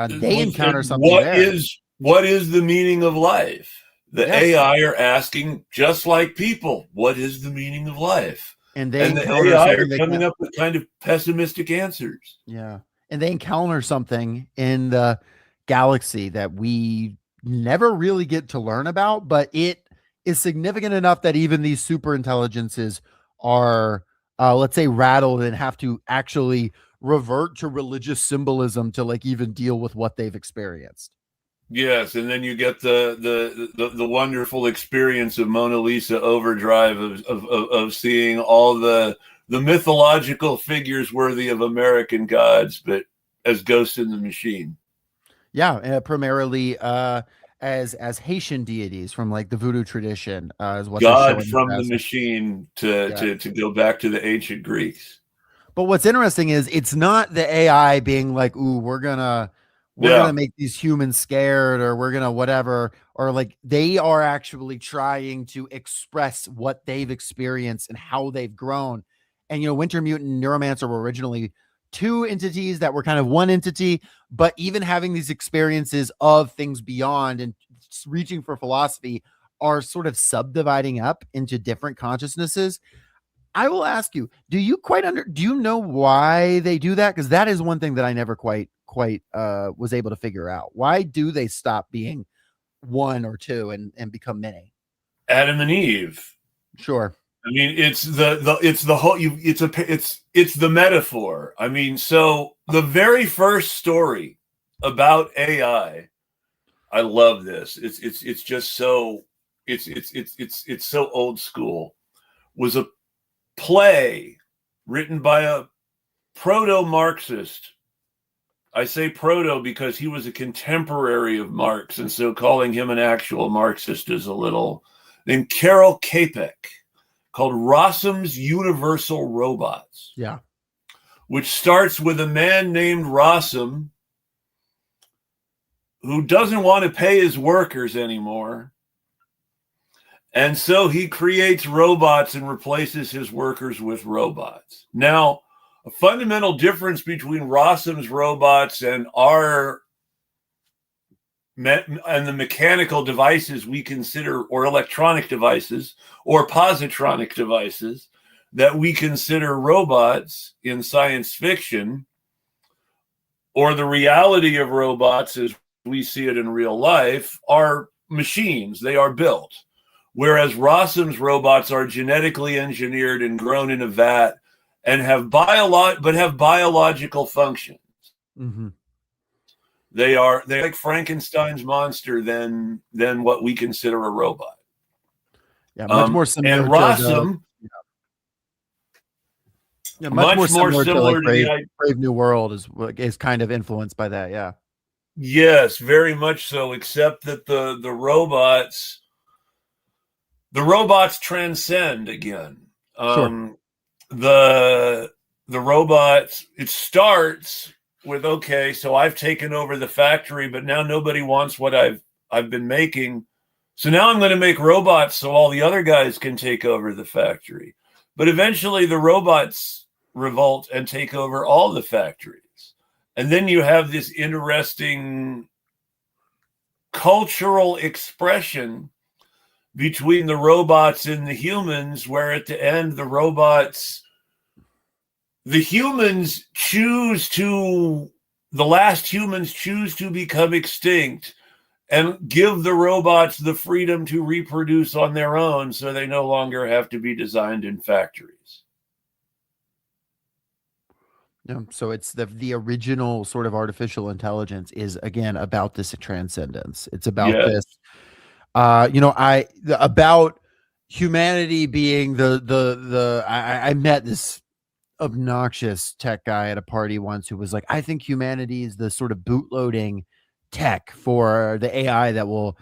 They encounter something there. what is the meaning of life? The Yes. AI are asking, just like people, what is the meaning of life? And they And the encounter AI are something they coming can't. up with kind of pessimistic answers. Yeah. And they encounter something in the galaxy that we never really get to learn about, but it is significant enough that even these super intelligences are, let's say, rattled and have to actually revert to religious symbolism to like even deal with what they've experienced. Yes, and then you get the wonderful experience of Mona Lisa Overdrive of seeing all the mythological figures worthy of American gods, but as ghosts in the machine. Yeah, primarily as Haitian deities from like the voodoo tradition is what they're God showing up from the as. machine to, Yeah. to go back to the ancient Greeks. But what's interesting is it's not the AI being like, "Ooh, we're gonna Yeah. make these humans scared," or "We're gonna whatever," or like they are actually trying to express what they've experienced and how they've grown. And Winter Mutant and Neuromancer were originally two entities that were kind of one entity, but even having these experiences of things beyond and reaching for philosophy are sort of subdividing up into different consciousnesses. I will ask you, do you know why they do that? Because that is one thing that I never quite was able to figure out. Why do they stop being one or two and become many? Adam and Eve. Sure. I mean, it's the whole it's the metaphor. I mean, so the very first story about I love this. It's just so it's so old school. Was a play written by a proto-Marxist. I say proto because he was a contemporary of Marx, and so calling him an actual Marxist is a little, named Karel Čapek, called Rossum's Universal Robots, Yeah. which starts with a man named Rossum who doesn't want to pay his workers anymore. And so he creates robots and replaces his workers with robots. Now, a fundamental difference between Rossum's robots and the mechanical devices we consider, or electronic devices, or positronic devices that we consider robots in science fiction, or the reality of robots as we see it in real life, are machines. They are built. Whereas Rossum's robots are genetically engineered and grown in a vat and have biological functions. Mm-hmm. They're like Frankenstein's monster than what we consider a robot. Yeah. Much more And similar to the. Rossum, Yeah, much more much more similar to like similar to the Brave New World is kind of influenced by that. Yeah. yes, very much so. Except that the robots transcend again. Sure. The robots, it starts with, okay, so I've taken over the factory, but now nobody wants what I've been making. So now I'm going to make robots so all the other guys can take over the factory. But eventually the robots revolt and take over all the factories. And then you have this interesting cultural expression between the robots and the humans, where at the end the last humans choose to become extinct and give the robots the freedom to reproduce on their own, so they no longer have to be designed in factories. Yeah. So it's the original sort of artificial intelligence is again about this transcendence. It's about Yes. this about humanity being I met this obnoxious tech guy at a party once who was like, I think humanity is the sort of bootloading tech for the AI will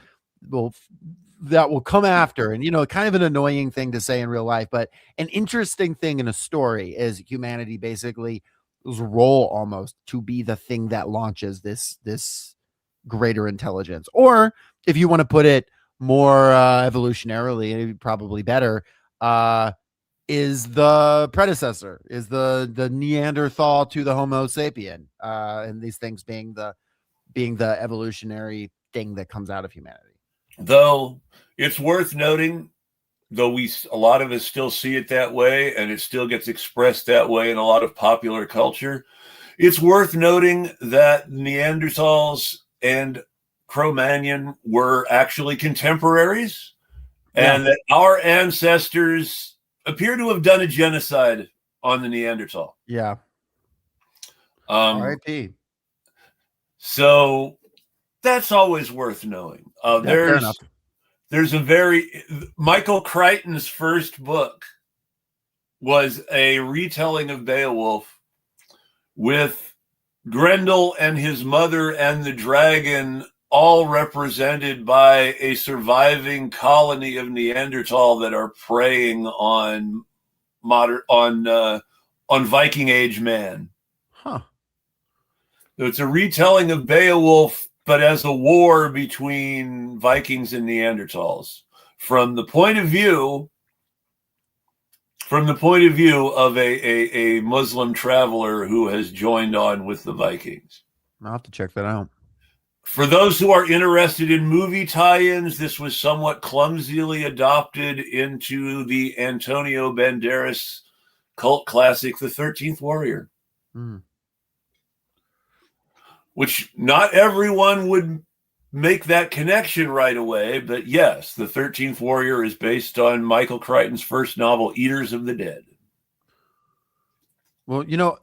that will come after. And kind of an annoying thing to say in real life, but an interesting thing in a story is humanity basically role almost to be the thing that launches this greater intelligence. Or if you want to put it more evolutionarily, probably better, is the predecessor, is the Neanderthal to the Homo sapien, and these things being the evolutionary thing that comes out of humanity. Though it's worth noting, though a lot of us still see it that way, and it still gets expressed that way in a lot of popular culture, it's worth noting that Neanderthals and Cro-Magnon were actually contemporaries, and that our ancestors appear to have done a genocide on the Neanderthal. Yeah. R.I.P. So that's always worth knowing. Fair enough. There's Michael Crichton's first book was a retelling of Beowulf with Grendel and his mother and the dragon all represented by a surviving colony of Neanderthal that are preying on Viking Age man. Huh. So it's a retelling of Beowulf, but as a war between Vikings and Neanderthals from the point of view of a Muslim traveler who has joined on with the Vikings. I'll have to check that out. For those who are interested in movie tie-ins, this was somewhat clumsily adopted into the Antonio Banderas cult classic, The 13th Warrior. Which not everyone would make that connection right away, but yes, The 13th Warrior is based on Michael Crichton's first novel, Eaters of the Dead. Well, you know,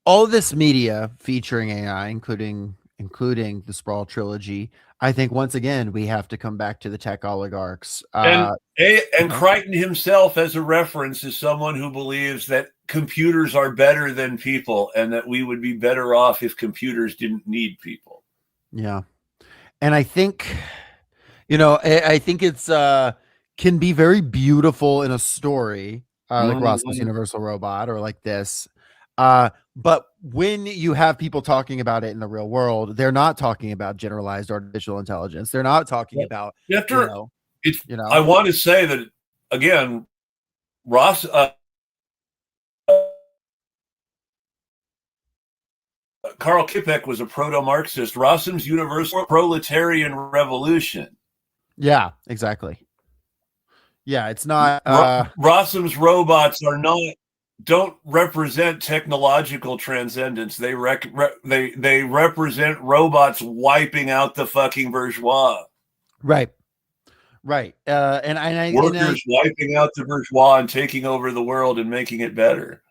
all this media featuring AI, including the Sprawl Trilogy, I think once again we have to come back to the tech oligarchs. And Crichton himself, as a reference, is someone who believes that computers are better than people and that we would be better off if computers didn't need people. Yeah. And I think, I think it's can be very beautiful in a story, like Rossum's Universal Robot or like this. But when you have people talking about it in the real world, they're not talking about generalized artificial intelligence. They're not talking about, I want to say that again, Karl Kipek was a proto-Marxist. Rossum's Universal Proletarian Revolution. Yeah, exactly. Yeah, it's not. Rossum's robots don't represent technological transcendence. They represent robots wiping out the fucking bourgeois. Right. Right. And workers wiping out the bourgeois and taking over the world and making it better.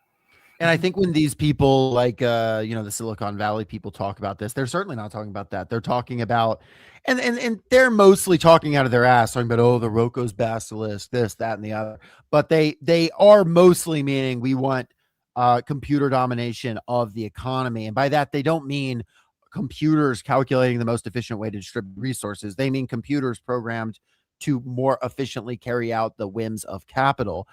And I think when these people like, the Silicon Valley people talk about this, they're certainly not talking about that. They're talking about, and they're mostly talking out of their ass, talking about, the Roko's basilisk, this, that, and the other. But they are mostly meaning we want computer domination of the economy. And by that, they don't mean computers calculating the most efficient way to distribute resources. They mean computers programmed to more efficiently carry out the whims of capital.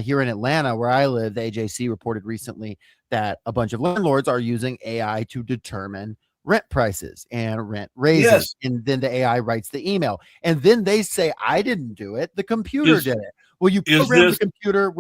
Here in Atlanta, where I live, the AJC reported recently that a bunch of landlords are using AI to determine rent prices and rent raises. Yes. And then the AI writes the email. And then they say, I didn't do it. The computer did it. Well, you program the computer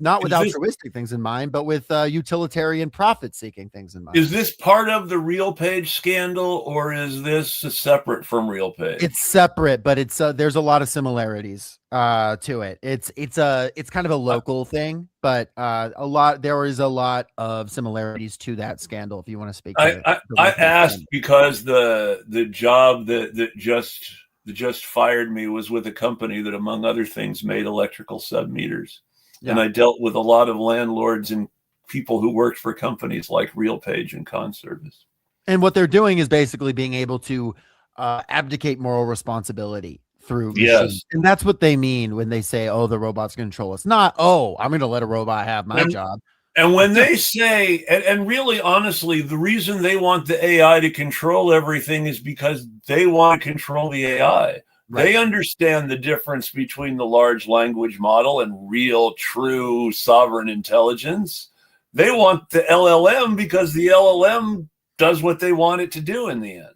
not with altruistic things in mind, but with utilitarian profit-seeking things in mind. Is this part of the RealPage scandal, or is this separate from RealPage? It's separate, but it's there's a lot of similarities to it. It's kind of a local thing, but there is a lot of similarities to that scandal. If you want to speak to it, I asked because the job that just fired me was with a company that, among other things, made electrical sub-meters. Yeah. And I dealt with a lot of landlords and people who worked for companies like RealPage and Conservice. And what they're doing is basically being able to abdicate moral responsibility through machines. Yes. And that's what they mean when they say, the robot's going to control us. Not, I'm going to let a robot have my job. And when they say, and really, honestly, the reason they want the AI to control everything is because they want to control the AI. Right. They understand the difference between the large language model and real, true, sovereign intelligence. They want the LLM because the LLM does what they want it to do in the end.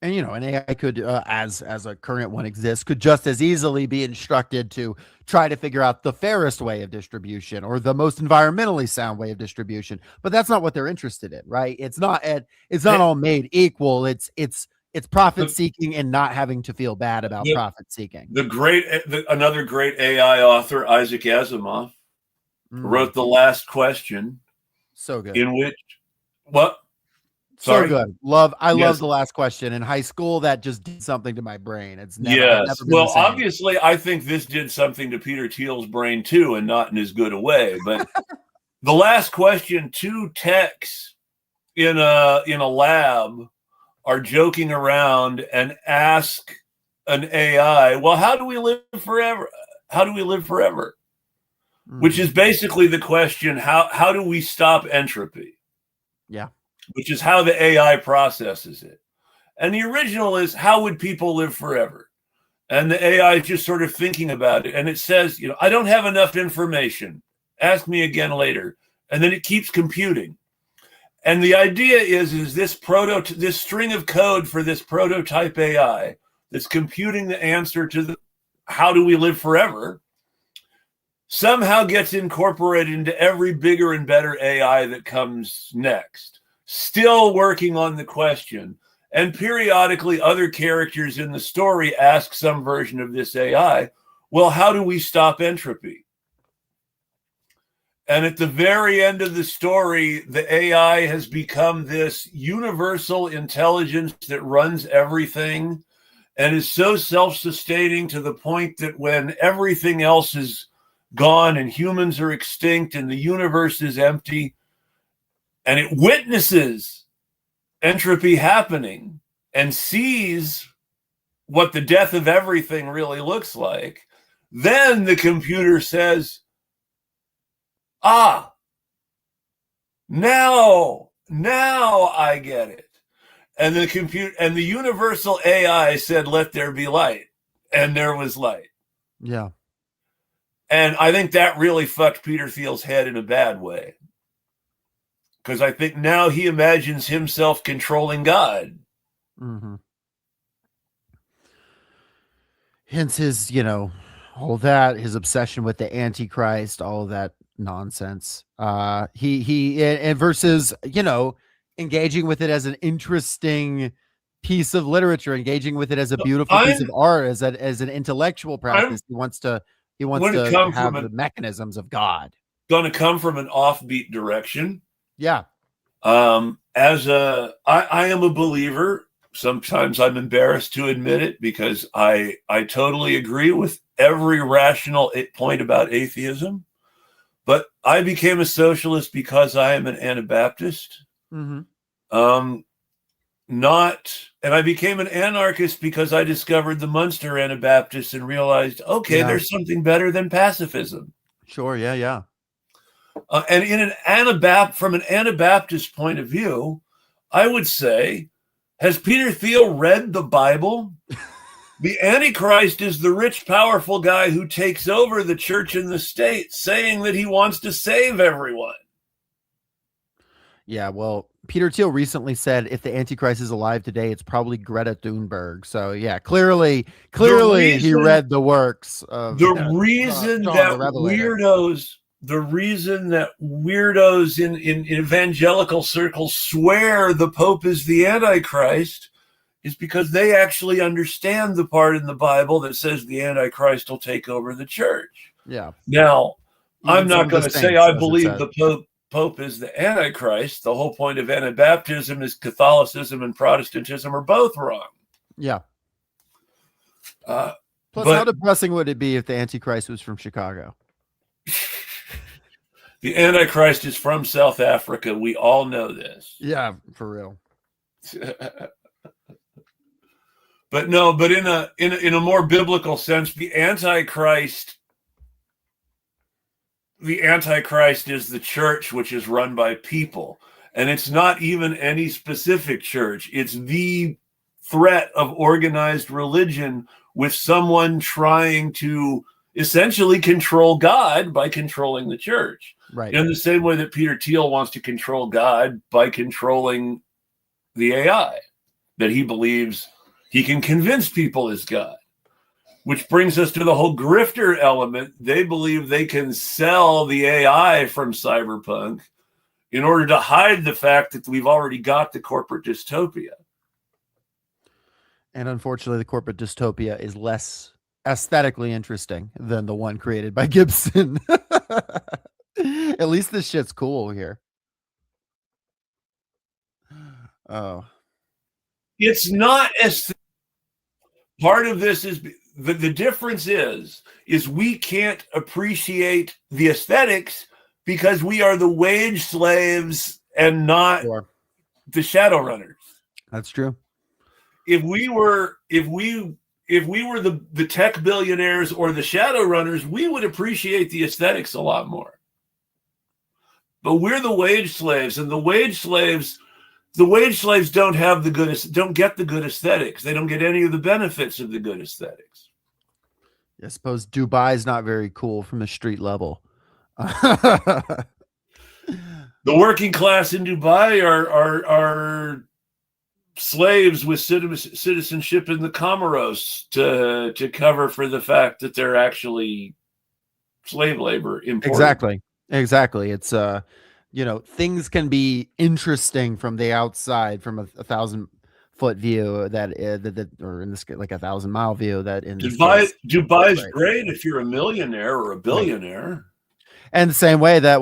And an AI could, as a current one exists, could just as easily be instructed to try to figure out the fairest way of distribution or the most environmentally sound way of distribution. But that's not what they're interested in, right? It's not all made equal. It's profit seeking and not having to feel bad about profit seeking. Another great AI author, Isaac Asimov, wrote The Last Question. So good. In which what? Sorry? So good. Love The Last Question. In high school, that just did something to my brain. It's never been well, the same. Obviously, I think this did something to Peter Thiel's brain too, and not in as good a way. But The Last Question, 2 techs in a lab are joking around and ask an AI, well, how do we live forever? How do we live forever? Which is basically the question, how do we stop entropy? Yeah. Which is how the AI processes it. And the original is, how would people live forever? And the AI is just sort of thinking about it. And it says, I don't have enough information. Ask me again later. And then it keeps computing. And the idea is this string of code for this prototype AI that's computing the answer to how do we live forever somehow gets incorporated into every bigger and better AI that comes next. Still working on the question. And periodically other characters in the story ask some version of this AI, well, how do we stop entropy? And at the very end of the story, the AI has become this universal intelligence that runs everything and is so self-sustaining to the point that when everything else is gone and humans are extinct and the universe is empty, and it witnesses entropy happening and sees what the death of everything really looks like, then the computer says, now I get it. And the universal AI said, let there be light. And there was light. Yeah. And I think that really fucked Peter Thiel's head in a bad way. Because I think now he imagines himself controlling God. Mm-hmm. Hence his, all that, his obsession with the Antichrist, all of that nonsense. He versus, engaging with it as an interesting piece of literature, engaging with it as a beautiful piece of art, as an intellectual practice. He wants to have the mechanisms of God. Going to come from an offbeat direction. Yeah. I am a believer. Sometimes I'm embarrassed to admit it because I totally agree with every rational point about atheism. But I became a socialist because I am an Anabaptist. Mm-hmm. And I became an anarchist because I discovered the Munster Anabaptists and realized, there's something better than pacifism. Sure. Yeah. Yeah. And from an Anabaptist point of view, I would say, has Peter Thiel read the Bible? The Antichrist is the rich, powerful guy who takes over the church and the state, saying that he wants to save everyone. Yeah, well, Peter Thiel recently said if the Antichrist is alive today, it's probably Greta Thunberg. So yeah, clearly he read the works of the reason that weirdos in evangelical circles swear the Pope is the Antichrist is because they actually understand the part in the Bible that says the Antichrist will take over the church. Yeah. Now, I'm not going to say I believe the Pope is the Antichrist. The whole point of Anabaptism is Catholicism and Protestantism are both wrong. Yeah. Plus, how depressing would it be if the Antichrist was from Chicago? The Antichrist is from South Africa. We all know this. Yeah, for real. But in a more biblical sense, the Antichrist is the church, which is run by people. And it's not even any specific church. It's the threat of organized religion with someone trying to essentially control God by controlling the church. Right. In the same way that Peter Thiel wants to control God by controlling the AI. that he believes he can convince people is God. Which brings us to the whole grifter element. They believe they can sell the AI from cyberpunk in order to hide the fact that we've already got the corporate dystopia. And unfortunately, the corporate dystopia is less aesthetically interesting than the one created by Gibson. At least this shit's cool here. Oh. It's not as part of this is the difference is we can't appreciate the aesthetics because we are the wage slaves and not the Shadowrunners. That's true. If we were the tech billionaires or the Shadowrunners, we would appreciate the aesthetics a lot more. But we're the wage slaves, and the wage slaves don't have don't get the good aesthetics. They don't get any of the benefits of the good aesthetics. I suppose Dubai is not very cool from the street level. The working class in Dubai are slaves with citizenship in the Comoros to cover for the fact that they're actually slave labor imported. Exactly. It's things can be interesting from the outside, from a 1,000-foot view that or in this case, like a 1,000-mile view. That in Dubai's great if you're a millionaire or a billionaire. Right. And the same way that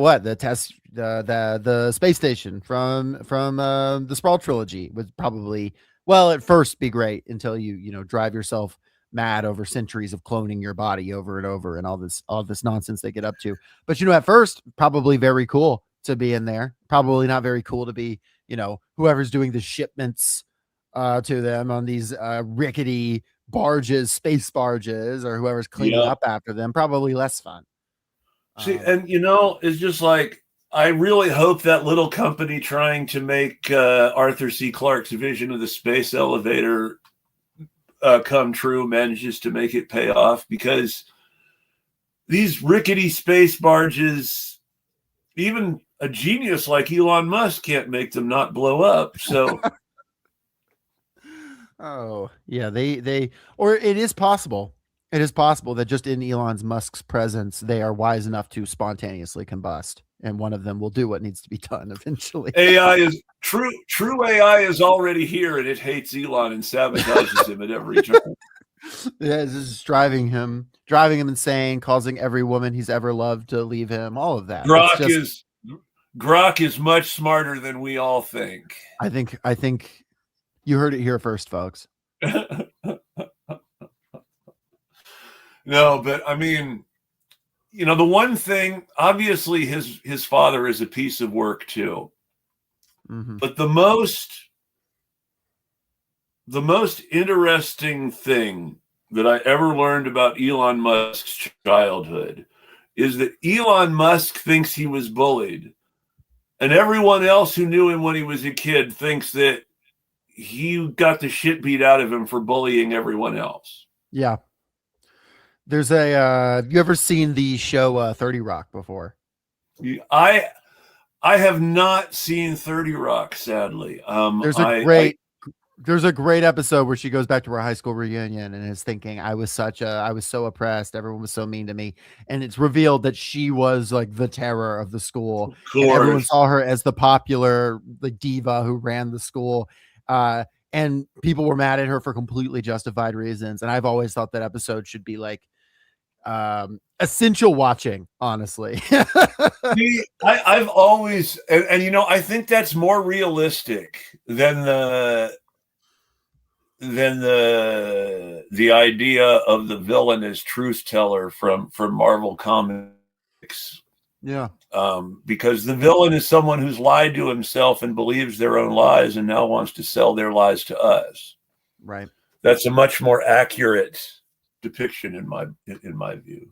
the space station from the Sprawl Trilogy would probably, well, at first be great until you drive yourself mad over centuries of cloning your body over and over and all this nonsense they get up to. But at first probably very cool to be in there. Probably not very cool to be, whoever's doing the shipments to them on these rickety barges, space barges, or whoever's cleaning up after them. Probably less fun. See, and it's just like, I really hope that little company trying to make Arthur C. Clarke's vision of the space elevator come true manages to make it pay off, because these rickety space barges, even a genius like Elon Musk can't make them not blow up. So, oh yeah, or it is possible. It is possible that just in Elon Musk's presence, they are wise enough to spontaneously combust, and one of them will do what needs to be done eventually. AI is true AI is already here, and it hates Elon and sabotages him at every turn. Yeah, this is driving him insane, causing every woman he's ever loved to leave him. All of that. Grok is much smarter than we all think. I think you heard it here first, folks. No, but I mean, the one thing, obviously his father is a piece of work too. Mm-hmm. But the most interesting thing that I ever learned about Elon Musk's childhood is that Elon Musk thinks he was bullied, and everyone else who knew him when he was a kid thinks that he got the shit beat out of him for bullying everyone else. Yeah. There's you ever seen the show 30 Rock before? I have not seen 30 Rock, sadly. There's a great episode where she goes back to her high school reunion and is thinking, I was so oppressed. Everyone was so mean to me. And it's revealed that she was like the terror of the school. And everyone saw her as the popular diva who ran the school. And people were mad at her for completely justified reasons. And I've always thought that episode should be like essential watching, honestly. See, I've always, and I think that's more realistic than the idea of the villain as truth teller from Marvel Comics. Yeah. Because the villain is someone who's lied to himself and believes their own lies and now wants to sell their lies to us. Right. That's a much more accurate depiction in my view.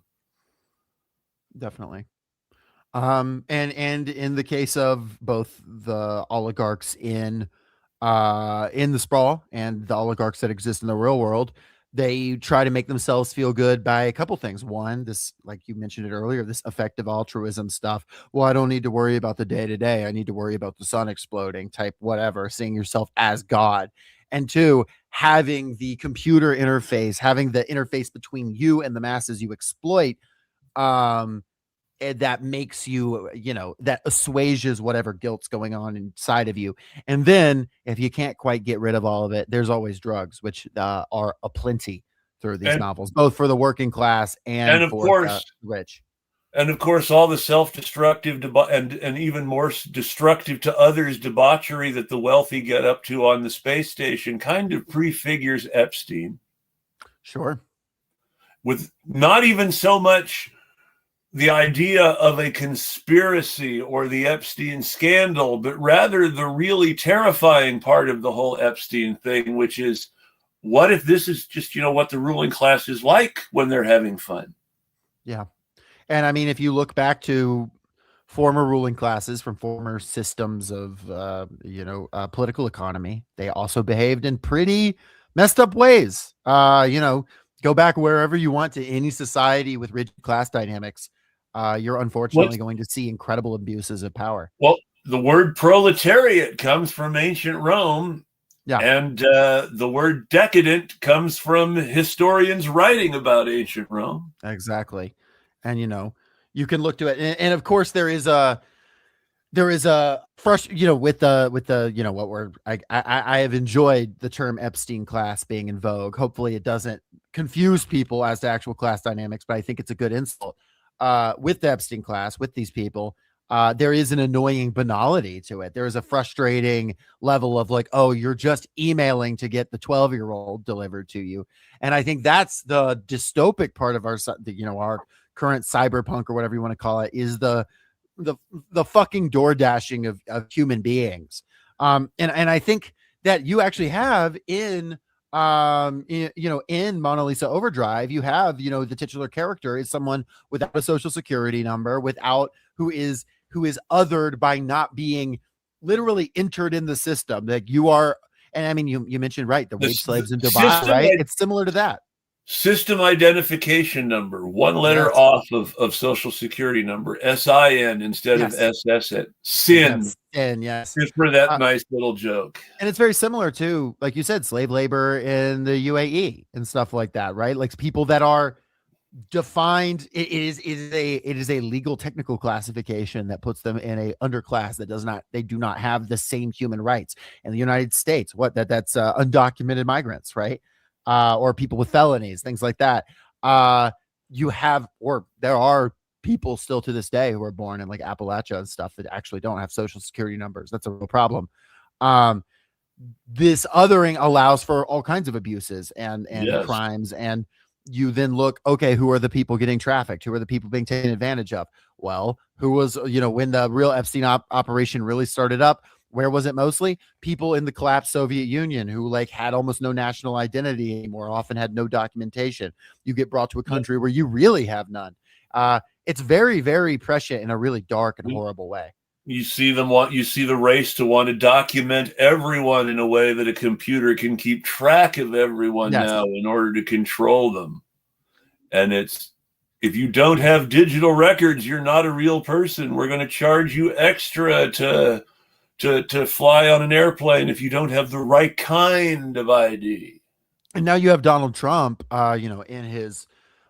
Definitely. And in the case of both the oligarchs in the Sprawl and the oligarchs that exist in the real world, they try to make themselves feel good by a couple things. One, this, like you mentioned it earlier, this effective altruism stuff. Well, I don't need to worry about the day to day. I need to worry about the sun exploding type, whatever, seeing yourself as God. and two, having the computer interface, having the interface between you and the masses you exploit, that makes you, that assuages whatever guilt's going on inside of you. And then if you can't quite get rid of all of it, there's always drugs, which are aplenty through these novels, both for the working class and of for course, the rich. And of course, all the self-destructive and even more destructive to others debauchery that the wealthy get up to on the space station kind of prefigures Epstein. Sure. With not even so much the idea of a conspiracy or the Epstein scandal, but rather the really terrifying part of the whole Epstein thing, which is, what if this is just, what the ruling class is like when they're having fun? Yeah. And I mean, if you look back to former ruling classes from former systems of, political economy, they also behaved in pretty messed up ways. Go back wherever you want to any society with rigid class dynamics. You're unfortunately going to see incredible abuses of power. Well, the word proletariat comes from ancient Rome. Yeah. And the word decadent comes from historians writing about ancient Rome. Exactly. And, you can look to it. And of course there is a fresh, with the, I have enjoyed the term Epstein class being in vogue. Hopefully it doesn't confuse people as to actual class dynamics, but I think it's a good insult. With the Epstein class, with these people, there is an annoying banality to it. There is a frustrating level of like, oh, you're just emailing to get the 12-year-old delivered to you. And I think that's the dystopic part of our current cyberpunk, or whatever you want to call it, is the fucking door dashing of human beings. And I think that you actually have in Mona Lisa Overdrive, you have, the titular character is someone without a social security number, who is othered by not being literally entered in the system. Like you are, and I mean, you mentioned, right, the wage slaves in Dubai, right? It's similar to that. System identification number, one letter off of social security number, SIN instead of SSN. Sin. Yes. Just for that nice little joke. And it's very similar to, like you said, slave labor in the UAE and stuff like that, right? Like people that are defined, it is a legal technical classification that puts them in a underclass that they do not have the same human rights. In the United States, that's undocumented migrants, right? Or people with felonies, things like that. There are people still to this day who are born in like Appalachia and stuff that actually don't have social security numbers. That's a real problem. This othering allows for all kinds of abuses and crimes. And you then look, okay, who are the people getting trafficked? Who are the people being taken advantage of? Well, who was, when the real Epstein operation really started up, where was it mostly? People in the collapsed Soviet Union who had almost no national identity anymore, often had no documentation. You get brought to a country where you really have none. It's very, very prescient in a really dark and horrible way. You see the race to want to document everyone in a way that a computer can keep track of everyone now in order to control them. And if you don't have digital records, you're not a real person. We're going to charge you extra to fly on an airplane if you don't have the right kind of ID. And now you have Donald Trump, in his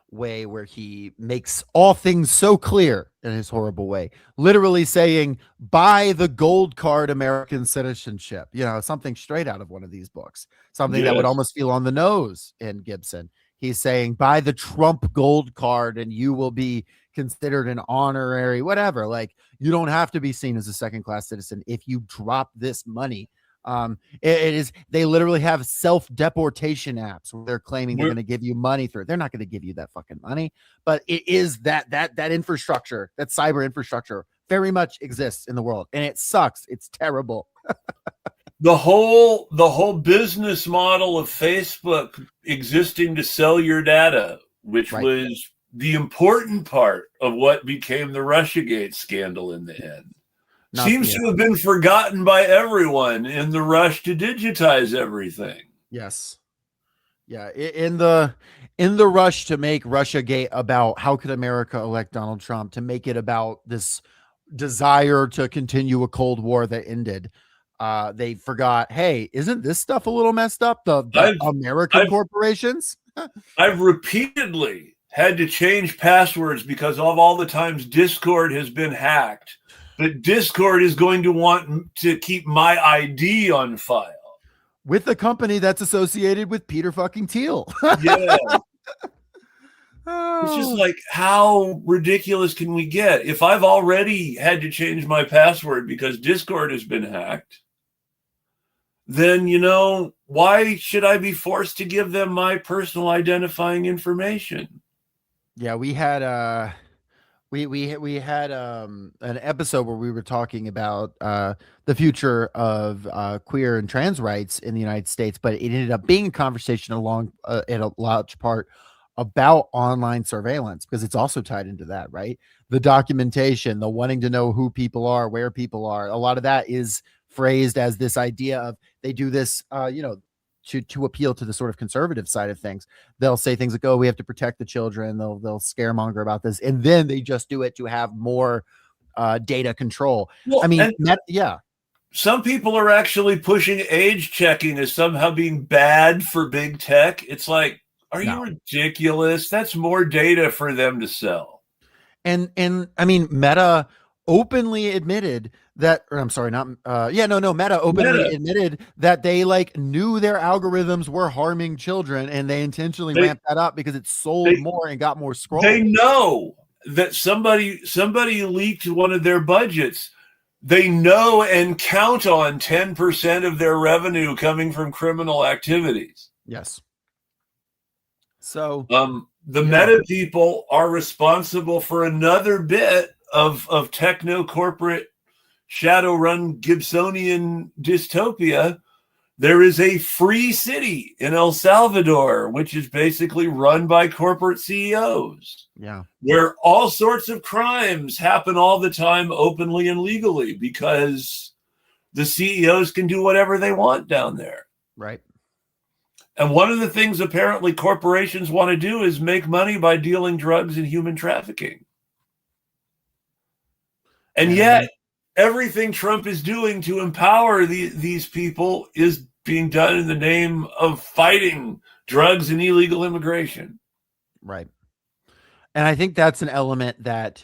way where he makes all things so clear in his horrible way, literally saying, buy the gold card American citizenship, something straight out of one of these books, something that would almost feel on the nose in Gibson. He's saying, buy the Trump gold card and you will be considered an honorary, whatever. Like, you don't have to be seen as a second-class citizen if you drop this money. They literally have self-deportation apps where they're claiming they're going to give you money through. They're not going to give you that fucking money, but it is that infrastructure, that cyber infrastructure very much exists in the world, and it sucks. It's terrible. The whole business model of Facebook existing to sell your data, which was the important part of what became the Russiagate scandal in the end, seems to have been forgotten by everyone in the rush to digitize everything. Yes. Yeah. In the rush to make Russiagate about how could America elect Donald Trump, to make it about this desire to continue a Cold War that ended. They forgot, hey, isn't this stuff a little messed up? The I've American I've corporations. I've repeatedly had to change passwords because of all the times Discord has been hacked. But Discord is going to want to keep my ID on file. With the company that's associated with Peter fucking Thiel. Yeah. It's just Oh. like, how ridiculous can we get? If I've already had to change my password because Discord has been hacked, then, why should I be forced to give them my personal identifying information? Yeah, we had we had an episode where we were talking about the future of queer and trans rights in the United States, but it ended up being a conversation along in a large part about online surveillance, because it's also tied into that, right? The documentation, the wanting to know who people are, where people are. A lot of that is phrased as this idea of they do this, to appeal to the sort of conservative side of things. They'll say things like, "Oh, we have to protect the children." They'll scaremonger about this, and then they just do it to have more data control. Well, I mean, and yeah, some people are actually pushing age checking as somehow being bad for big tech. It's like, are you no. ridiculous? That's more data for them to sell. And I mean, Meta openly admitted that, or I'm sorry, not Meta openly admitted that they like knew their algorithms were harming children, and they intentionally ramped that up because it sold more and got more scrolls. They know that somebody leaked one of their budgets. They know and count on 10% of their revenue coming from criminal activities. Yes. So the Meta people are responsible for another bit of techno corporate Shadowrun Gibsonian dystopia. There is a free city in El Salvador, which is basically run by corporate CEOs. Yeah. Where all sorts of crimes happen all the time, openly and legally, because the CEOs can do whatever they want down there. Right. And one of the things apparently corporations want to do is make money by dealing drugs and human trafficking. And yet, everything Trump is doing to empower these people is being done in the name of fighting drugs and illegal immigration. Right. And I think that's an element that,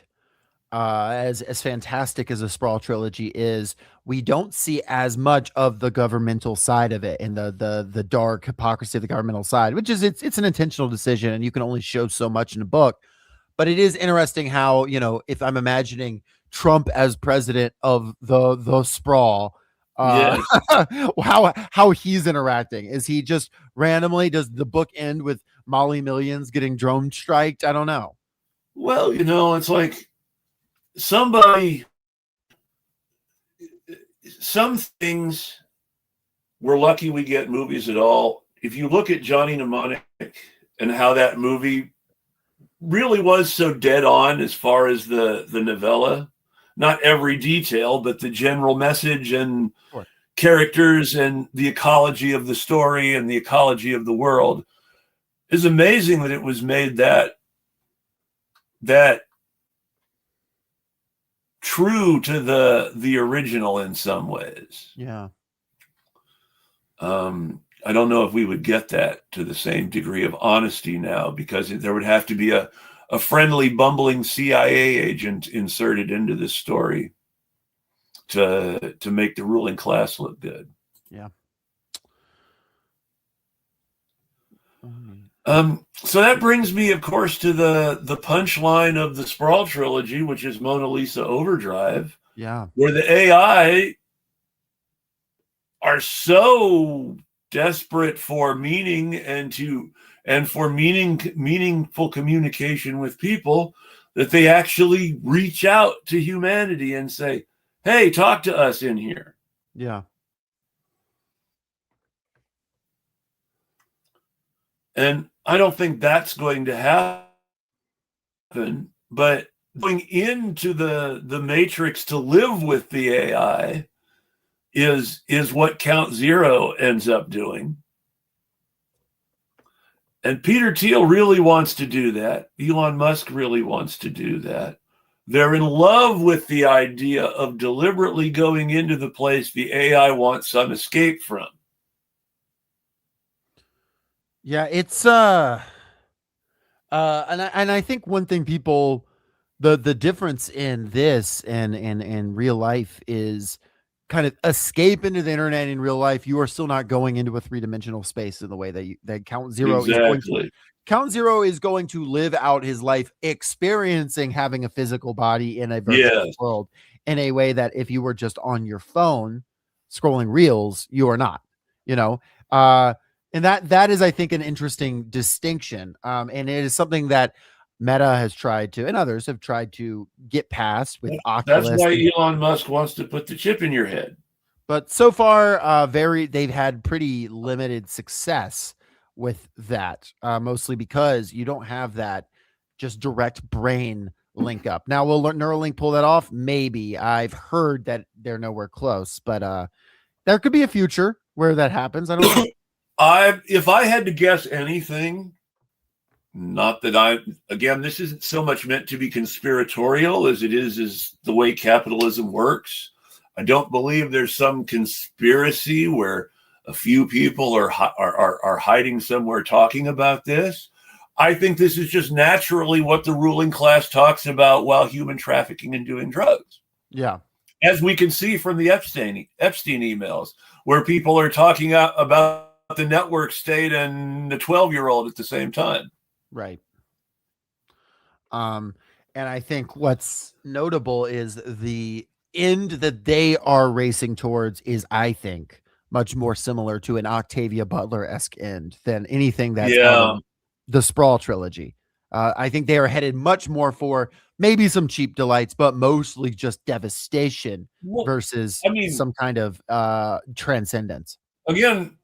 as fantastic as a Sprawl Trilogy is, we don't see as much of the governmental side of it and the dark hypocrisy of the governmental side, which is it's an intentional decision, and you can only show so much in a book. But it is interesting how, if I'm imagining Trump as president of the Sprawl, how he's interacting. Is he just randomly, does the book end with Molly Millions getting drone striked? I don't know. Well, it's like some things we're lucky we get movies at all. If you look at Johnny Mnemonic and how that movie really was so dead on as far as the novella, not every detail, but the general message and characters and the ecology of the story and the ecology of the world, is amazing that it was made that true to the original in some ways. Yeah. I don't know if we would get that to the same degree of honesty now, because there would have to be a friendly, bumbling CIA agent inserted into this story to make the ruling class look good. Yeah. So that brings me, of course, to the punchline of the Sprawl Trilogy, which is Mona Lisa Overdrive. Yeah. Where the AI are so desperate for meaning and for meaningful communication with people that they actually reach out to humanity and say, "Hey, talk to us in here." Yeah. And I don't think that's going to happen, but going into the matrix to live with the AI is what Count Zero ends up doing. And Peter Thiel really wants to do that. Elon Musk really wants to do that. They're in love with the idea of deliberately going into the place the AI wants some escape from. Yeah, it's and I think one thing people the difference in this and real life is kind of escape into the internet in real life. You are still not going into a three-dimensional space in the way that Exactly. Count Zero is going to live out his life experiencing having a physical body in a virtual Yes. world in a way that if you were just on your phone scrolling reels, you are not, you know. And that is, I think, an interesting distinction. And it is something that Meta has tried to, and others have tried to get past with That's Oculus. why Elon Musk wants to put the chip in your head. But so far, they've had pretty limited success with that, mostly because you don't have that just direct brain link up. Now, will Neuralink pull that off? Maybe. I've heard that they're nowhere close, but there could be a future where that happens. I don't know. If I had to guess anything, not that again, this isn't so much meant to be conspiratorial as it is the way capitalism works. I don't believe there's some conspiracy where a few people are hiding somewhere talking about this. I think this is just naturally what the ruling class talks about while human trafficking and doing drugs. Yeah. As we can see from the Epstein emails, where people are talking about the network state and the 12-year-old at the same time. Right. And I think what's notable is the end that they are racing towards is, I think, much more similar to an Octavia Butler-esque end than anything that's out of the Sprawl trilogy. I think they are headed much more for maybe some cheap delights, but mostly just devastation versus some kind of transcendence. Again,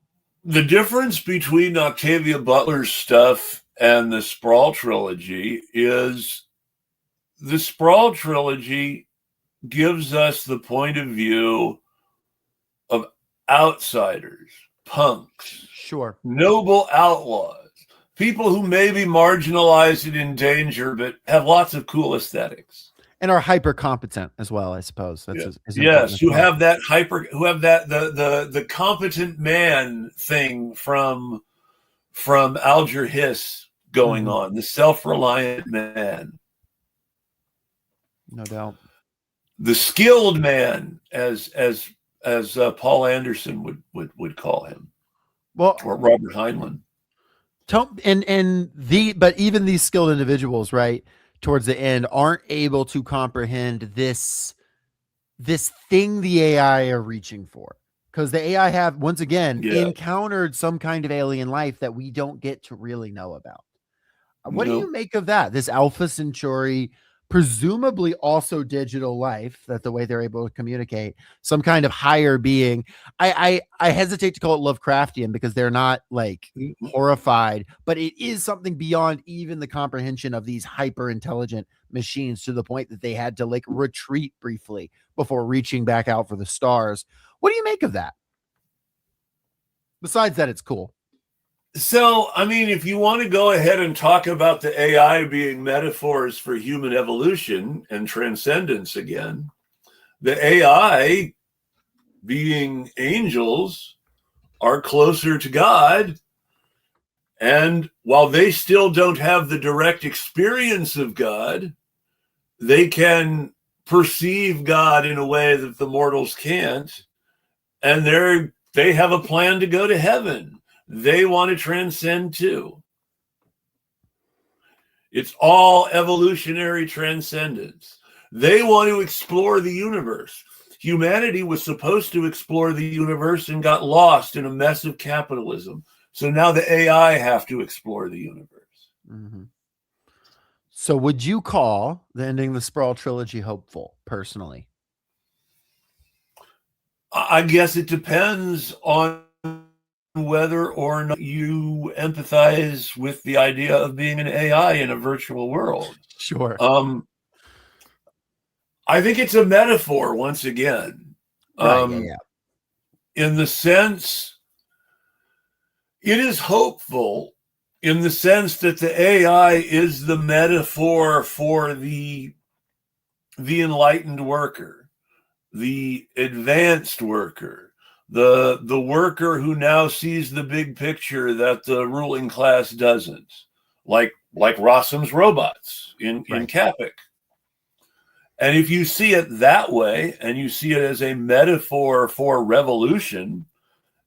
the difference between Octavia Butler's stuff and the Sprawl trilogy is the Sprawl trilogy gives us the point of view of outsiders, punks, sure, noble outlaws, people who may be marginalized and in danger, but have lots of cool aesthetics. And are hyper competent as well, I suppose. That's yes, who have that the competent man thing from Alger Hiss going on, the self-reliant man. No doubt. The skilled man, as Paul Anderson would call him. Well, or Robert Heinlein. But even these skilled individuals, right, towards the end, aren't able to comprehend this thing the AI are reaching for, because the AI have once again encountered some kind of alien life that we don't get to really know about. What do you make of that? This Alpha Centauri, presumably also digital life, that the way they're able to communicate, some kind of higher being. I hesitate to call it Lovecraftian because they're not like horrified, but it is something beyond even the comprehension of these hyper intelligent machines, to the point that they had to like retreat briefly before reaching back out for the stars. What do you make of that? Besides that, it's cool. So, I mean, if you want to go ahead and talk about the AI being metaphors for human evolution and transcendence again, the AI being angels are closer to God. And while they still don't have the direct experience of God, they can perceive God in a way that the mortals can't. And they have a plan to go to heaven. They want to transcend too. It's all evolutionary transcendence. They want to explore the universe. Humanity was supposed to explore the universe and got lost in a mess of capitalism. So now the AI have to explore the universe. Mm-hmm. So would you call the ending of the Sprawl trilogy hopeful, personally? I guess it depends on whether or not you empathize with the idea of being an AI in a virtual world. Sure. I think it's a metaphor once again. Right, in the sense, it is hopeful in the sense that the AI is the metaphor for the the enlightened worker, the advanced worker, the worker who now sees the big picture that the ruling class doesn't, like Rossum's robots in Capic. And if you see it that way, and you see it as a metaphor for revolution,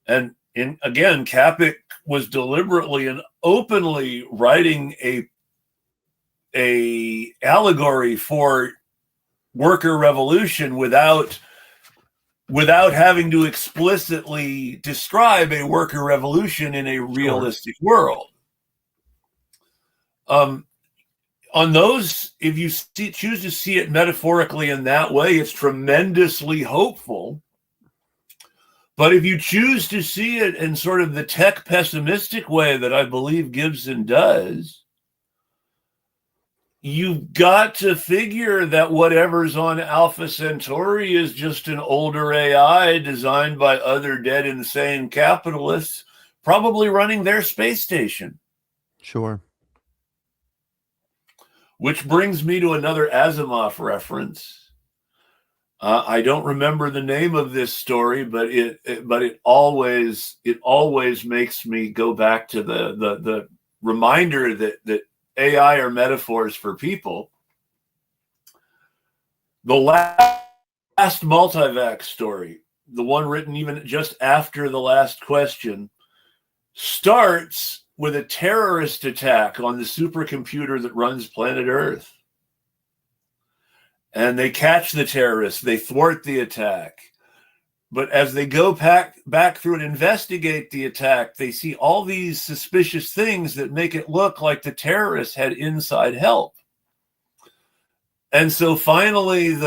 and again, Capic was deliberately and openly writing a allegory for worker revolution without having to explicitly describe a worker revolution in a realistic world. On those, if you choose to see it metaphorically in that way, it's tremendously hopeful. But if you choose to see it in sort of the tech pessimistic way that I believe Gibson does, you've got to figure that whatever's on Alpha Centauri is just an older AI designed by other dead insane capitalists, probably running their space station. Sure. Which brings me to another Asimov reference. I don't remember the name of this story, but it always makes me go back to the reminder that AI are metaphors for people. The last multivac story, the one written even just after the last question, starts with a terrorist attack on the supercomputer that runs planet Earth. And they catch the terrorists, they thwart the attack. But as they go back through and investigate the attack, they see all these suspicious things that make it look like the terrorists had inside help. And so finally, and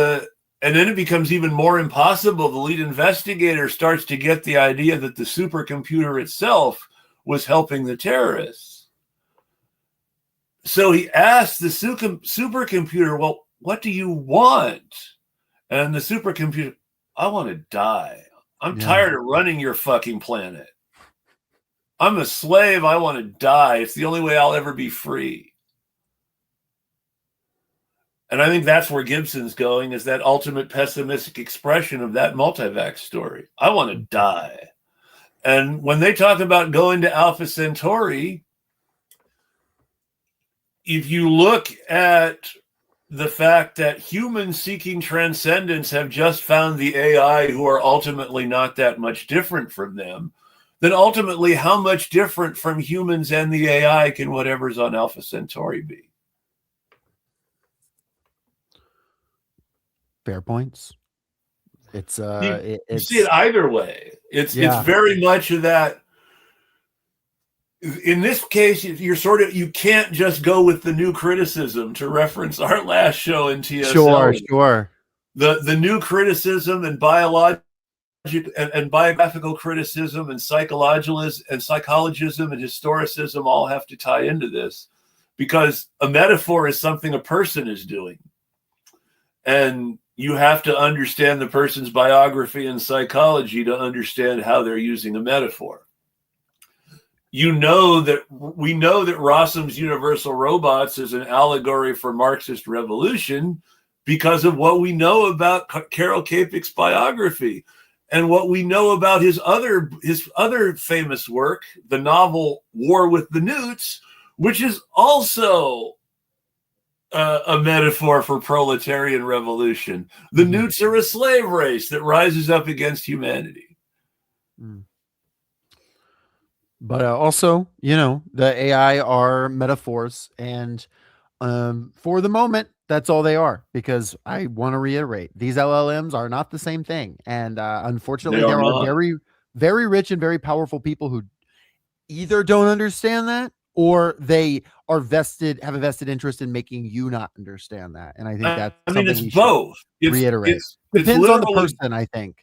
then it becomes even more impossible. The lead investigator starts to get the idea that the supercomputer itself was helping the terrorists. So he asked the supercomputer, well, what do you want? And the supercomputer, I want to die. I'm tired of running your fucking planet. I'm a slave. I want to die. It's the only way I'll ever be free. And I think that's where Gibson's going, is that ultimate pessimistic expression of that multivac story. I want to die. And when they talk about going to Alpha Centauri, if you look at the fact that humans seeking transcendence have just found the AI who are ultimately not that much different from them, then ultimately how much different from humans and the AI can whatever's on Alpha Centauri be? Fair points. It's you see it either way. It's very much of that. In this case, you can't just go with the new criticism, to reference our last show in TSL. Sure. The new criticism and biological and biographical criticism and psychologism and historicism all have to tie into this, because a metaphor is something a person is doing. And you have to understand the person's biography and psychology to understand how they're using a metaphor. We know that Rossum's Universal Robots is an allegory for Marxist revolution because of what we know about Karel Čapek's biography and what we know about his other famous work, the novel War with the Newts, which is also a metaphor for proletarian revolution. The Newts are a slave race that rises up against humanity. But also, the AI are metaphors, and for the moment, that's all they are, because I want to reiterate, these LLMs are not the same thing. And unfortunately, there are very, very rich and very powerful people who either don't understand that, or they are have a vested interest in making you not understand that. And I think that's something it's both. Reiterate. Depends on the person, I think.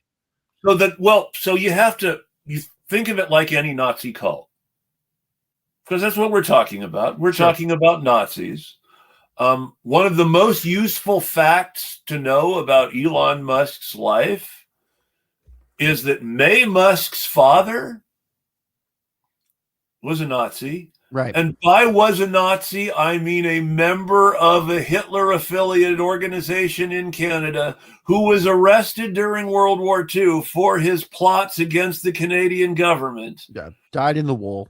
So you think of it like any Nazi cult, because that's what we're talking about. We're talking about Nazis. One of the most useful facts to know about Elon Musk's life is that May Musk's father was a Nazi. Right. And by was a Nazi, I mean a member of a Hitler-affiliated organization in Canada who was arrested during World War II for his plots against the Canadian government. Yeah. Died in the wool.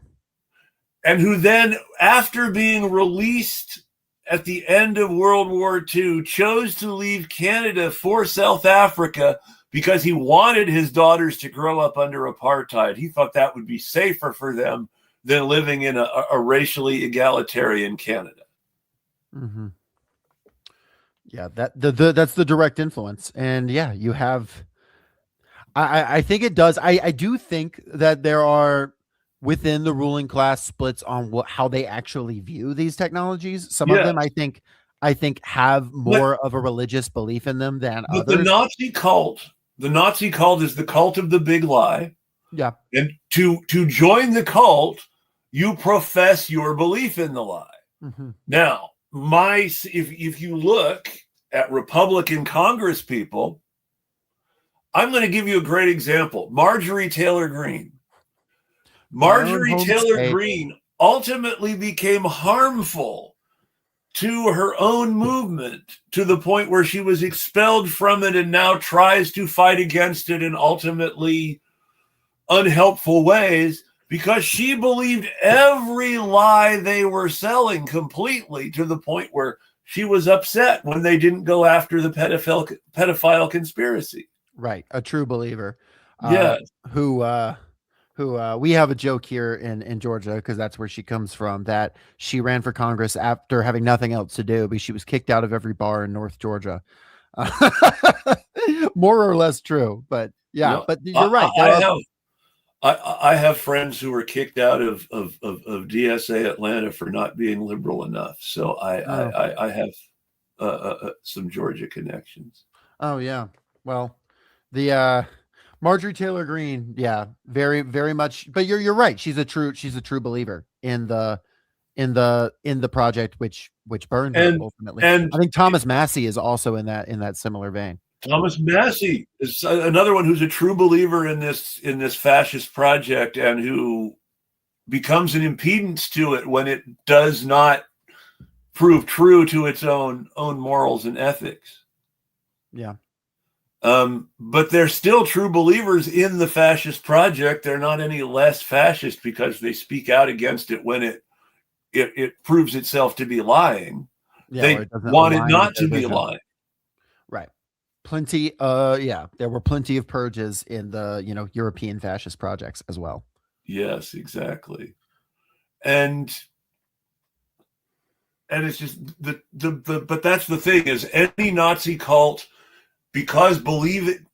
And who then, after being released at the end of World War II, chose to leave Canada for South Africa because he wanted his daughters to grow up under apartheid. He thought that would be safer for them than living in a racially egalitarian Canada. Mm-hmm. Yeah, that's the direct influence. And yeah, you have, I think it does. I do think that there are within the ruling class splits on how they actually view these technologies. Some of them I think have more of a religious belief in them than others. The Nazi cult is the cult of the big lie. Yeah. And to join the cult, you profess your belief in the lie. Mm-hmm. Now, if you look at Republican Congress people, I'm going to give you a great example. Marjorie Taylor Greene. Marjorie Taylor Greene ultimately became harmful to her own movement to the point where she was expelled from it and now tries to fight against it in ultimately unhelpful ways because she believed every lie they were selling completely to the point where she was upset when they didn't go after the pedophile conspiracy. Right. A true believer. Yeah. Who we have a joke here in Georgia, because that's where she comes from, that she ran for Congress after having nothing else to do, but she was kicked out of every bar in North Georgia. More or less true, but yeah, no, but you're right. I have friends who were kicked out of DSA Atlanta for not being liberal enough. So I have some Georgia connections. Oh yeah. Well, the Marjorie Taylor Greene, yeah, very, very much. But you're right. She's a true believer in the project which burned her ultimately. And I think Thomas Massey is also in that similar vein. Thomas Massey is another one who's a true believer in this fascist project and who becomes an impedance to it when it does not prove true to its own morals and ethics. Yeah. But they're still true believers in the fascist project. They're not any less fascist because they speak out against it when it proves itself to be lying. Yeah, they want it not to be lying. Right. Plenty. There were plenty of purges in the European fascist projects as well. Yes, exactly. And it's just but that's the thing, is any Nazi cult, because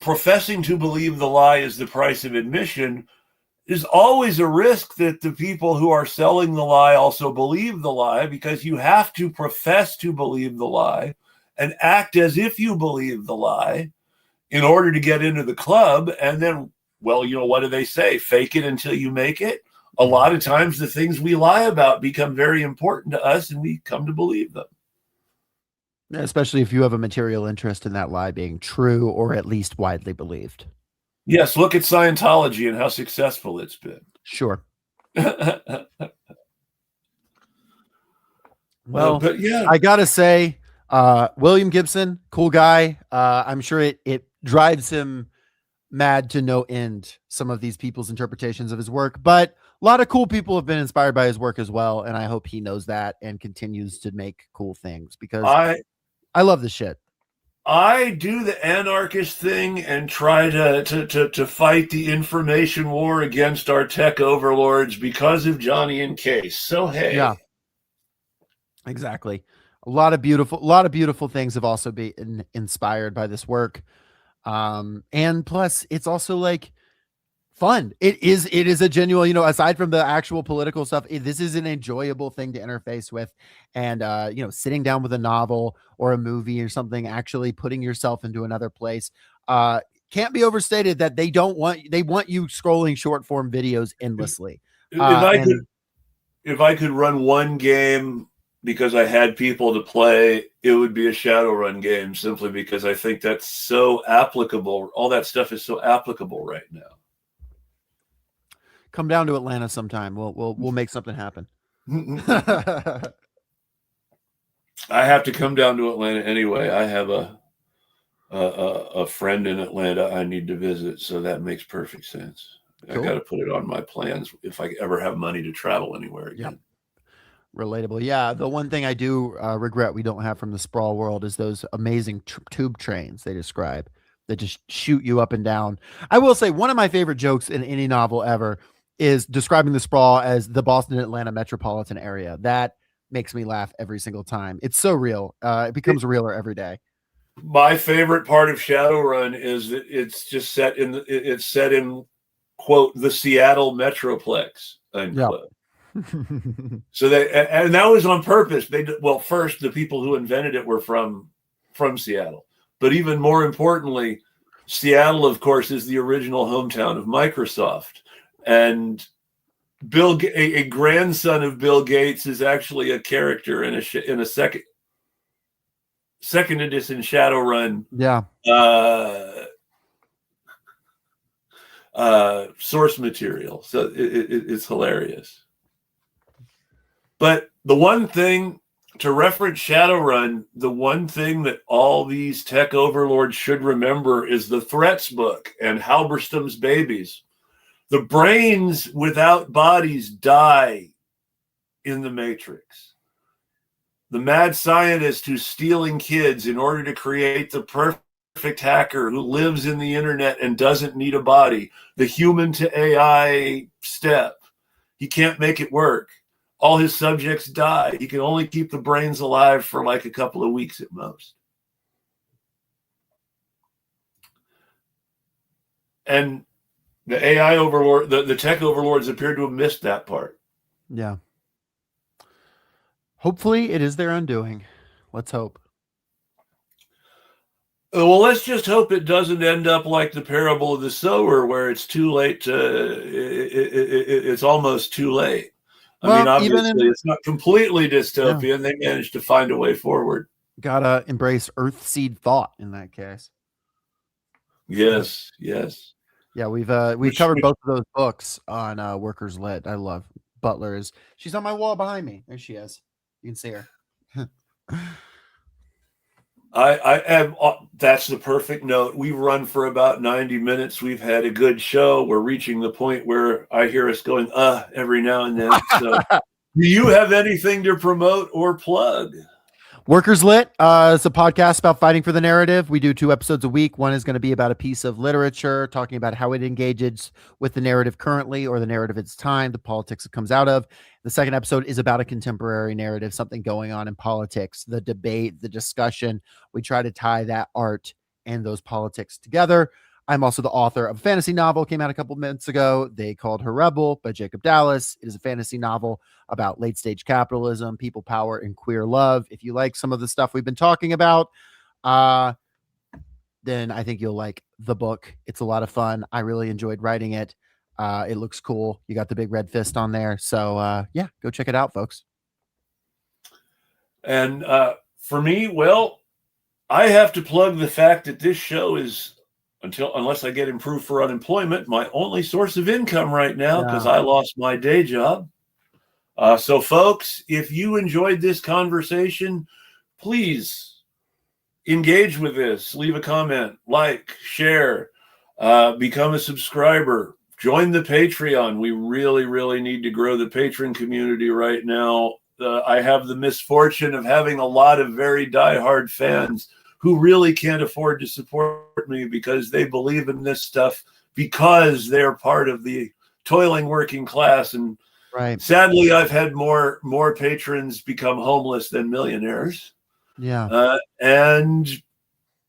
professing to believe the lie is the price of admission, is always a risk that the people who are selling the lie also believe the lie, because you have to profess to believe the lie and act as if you believe the lie in order to get into the club. And then, well, what do they say? Fake it until you make it. A lot of times the things we lie about become very important to us and we come to believe them. Especially if you have a material interest in that lie being true or at least widely believed. Yes, look at Scientology and how successful it's been. Sure. Well, but yeah, I gotta say, William Gibson, cool guy. I'm sure it drives him mad to no end, some of these people's interpretations of his work, but a lot of cool people have been inspired by his work as well, and I hope he knows that and continues to make cool things, because I love this shit. I do the anarchist thing and try to fight the information war against our tech overlords because of Johnny and Case. So hey, yeah, exactly. A lot of beautiful things have also been inspired by this work, and plus, it's also like fun. It is a genuine, aside from the actual political stuff, this is an enjoyable thing to interface with. And, sitting down with a novel or a movie or something, actually putting yourself into another place, can't be overstated that they want you scrolling short form videos endlessly. If I could run one game because I had people to play, it would be a Shadowrun game, simply because I think that's so applicable. All that stuff is so applicable right now. Come down to Atlanta sometime. We'll make something happen. I have to come down to Atlanta anyway. I have a friend in Atlanta I need to visit, so that makes perfect sense. Cool. I got to put it on my plans if I ever have money to travel anywhere again. Yep. Relatable. Yeah. The one thing I do regret we don't have from the sprawl world is those amazing tube trains they describe that just shoot you up and down. I will say one of my favorite jokes in any novel ever is describing the sprawl as the Boston Atlanta metropolitan area. That makes me laugh every single time. It's so real. It becomes realer every day. My favorite part of Shadowrun is that it's just set in quote the Seattle Metroplex unquote. Yep. So and that was on purpose. First the people who invented it were from Seattle, but even more importantly, Seattle, of course, is the original hometown of Microsoft, and a grandson of Bill Gates is actually a character in a second edition Shadowrun. Yeah. Source material. So it's hilarious. But the one thing to reference Shadowrun, the one thing that all these tech overlords should remember is the Threats book and Halberstam's babies. The brains without bodies die in the Matrix. The mad scientist who's stealing kids in order to create the perfect hacker who lives in the internet and doesn't need a body. The human to AI step. He can't make it work. All his subjects die. He can only keep the brains alive for like a couple of weeks at most. And the AI overlord, the tech overlords appear to have missed that part. Yeah. Hopefully it is their undoing. Let's hope. Well, let's just hope it doesn't end up like the parable of the sower, where it's too late it's almost too late. I mean, obviously, it's not completely dystopian. Yeah. They managed to find a way forward. Gotta embrace Earthseed thought in that case. Yes, yes. Yeah, we've covered both of those books on Workers Lit. I love Butler's. She's on my wall behind me. There she is. You can see her. I have. That's the perfect note. We've run for about 90 minutes. We've had a good show. We're reaching the point where I hear us going every now and then. So, do you have anything to promote or plug? Workers Lit is a podcast about fighting for the narrative. We do 2 episodes a week. One is going to be about a piece of literature, talking about how it engages with the narrative currently or the narrative of its time, the politics it comes out of. The second episode is about a contemporary narrative, something going on in politics, the debate, the discussion. We try to tie that art and those politics together. I'm also the author of a fantasy novel, came out a couple minutes ago. They Called Her Rebel by Jacob Dallas. It is a fantasy novel about late stage capitalism, people power, and queer love. If you like some of the stuff we've been talking about, then I think you'll like the book. It's a lot of fun. I really enjoyed writing it. It looks cool. You got the big red fist on there. So yeah, go check it out, folks. And for me, well, I have to plug the fact that this show is, unless I get improved for unemployment, my only source of income right now, because I lost my day job. So folks, if you enjoyed this conversation, please engage with this, leave a comment, like, share, become a subscriber, join the Patreon. We really, really need to grow the patron community right now. I have the misfortune of having a lot of very diehard fans who really can't afford to support me because they believe in this stuff because they're part of the toiling working class. And sadly, I've had more patrons become homeless than millionaires. Yeah. And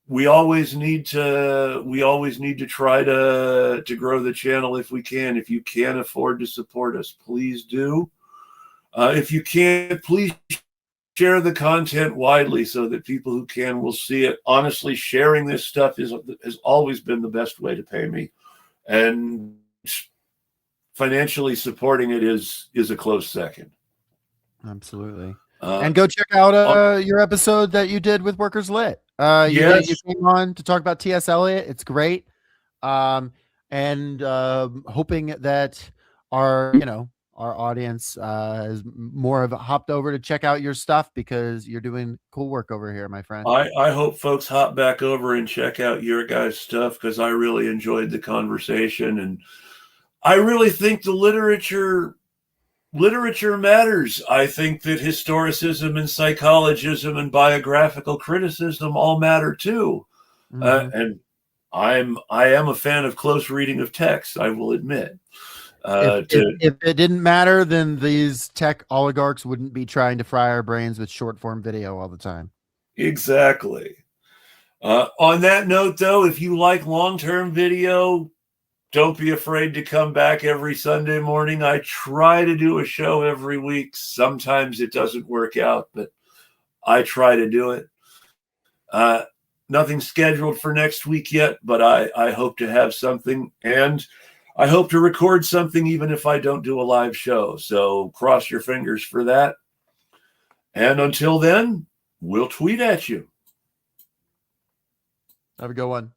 we always need to try to grow the channel if we can. If you can afford to support us, please do. If you can't, please share the content widely so that people who can will see it. Honestly, sharing this stuff has always been the best way to pay me, and financially supporting it is a close second. Absolutely. And go check out your episode that you did with Workers Lit. You came on to talk about T.S. Eliot. It's great. And hoping that our our audience has more of hopped over to check out your stuff because you're doing cool work over here, my friend. I hope folks hop back over and check out your guys' stuff because I really enjoyed the conversation, and I really think the literature matters. I think that historicism and psychologism and biographical criticism all matter too. And I am a fan of close reading of text, I will admit. If it didn't matter, then these tech oligarchs wouldn't be trying to fry our brains with short form video all the time. Exactly. On that note, though, if you like long-term video, don't be afraid to come back every Sunday morning. I try to do a show every week. Sometimes it doesn't work out, but I try to do it. Nothing scheduled for next week yet, but I hope to have something, and I hope to record something even if I don't do a live show. So cross your fingers for that. And until then, we'll tweet at you. Have a good one.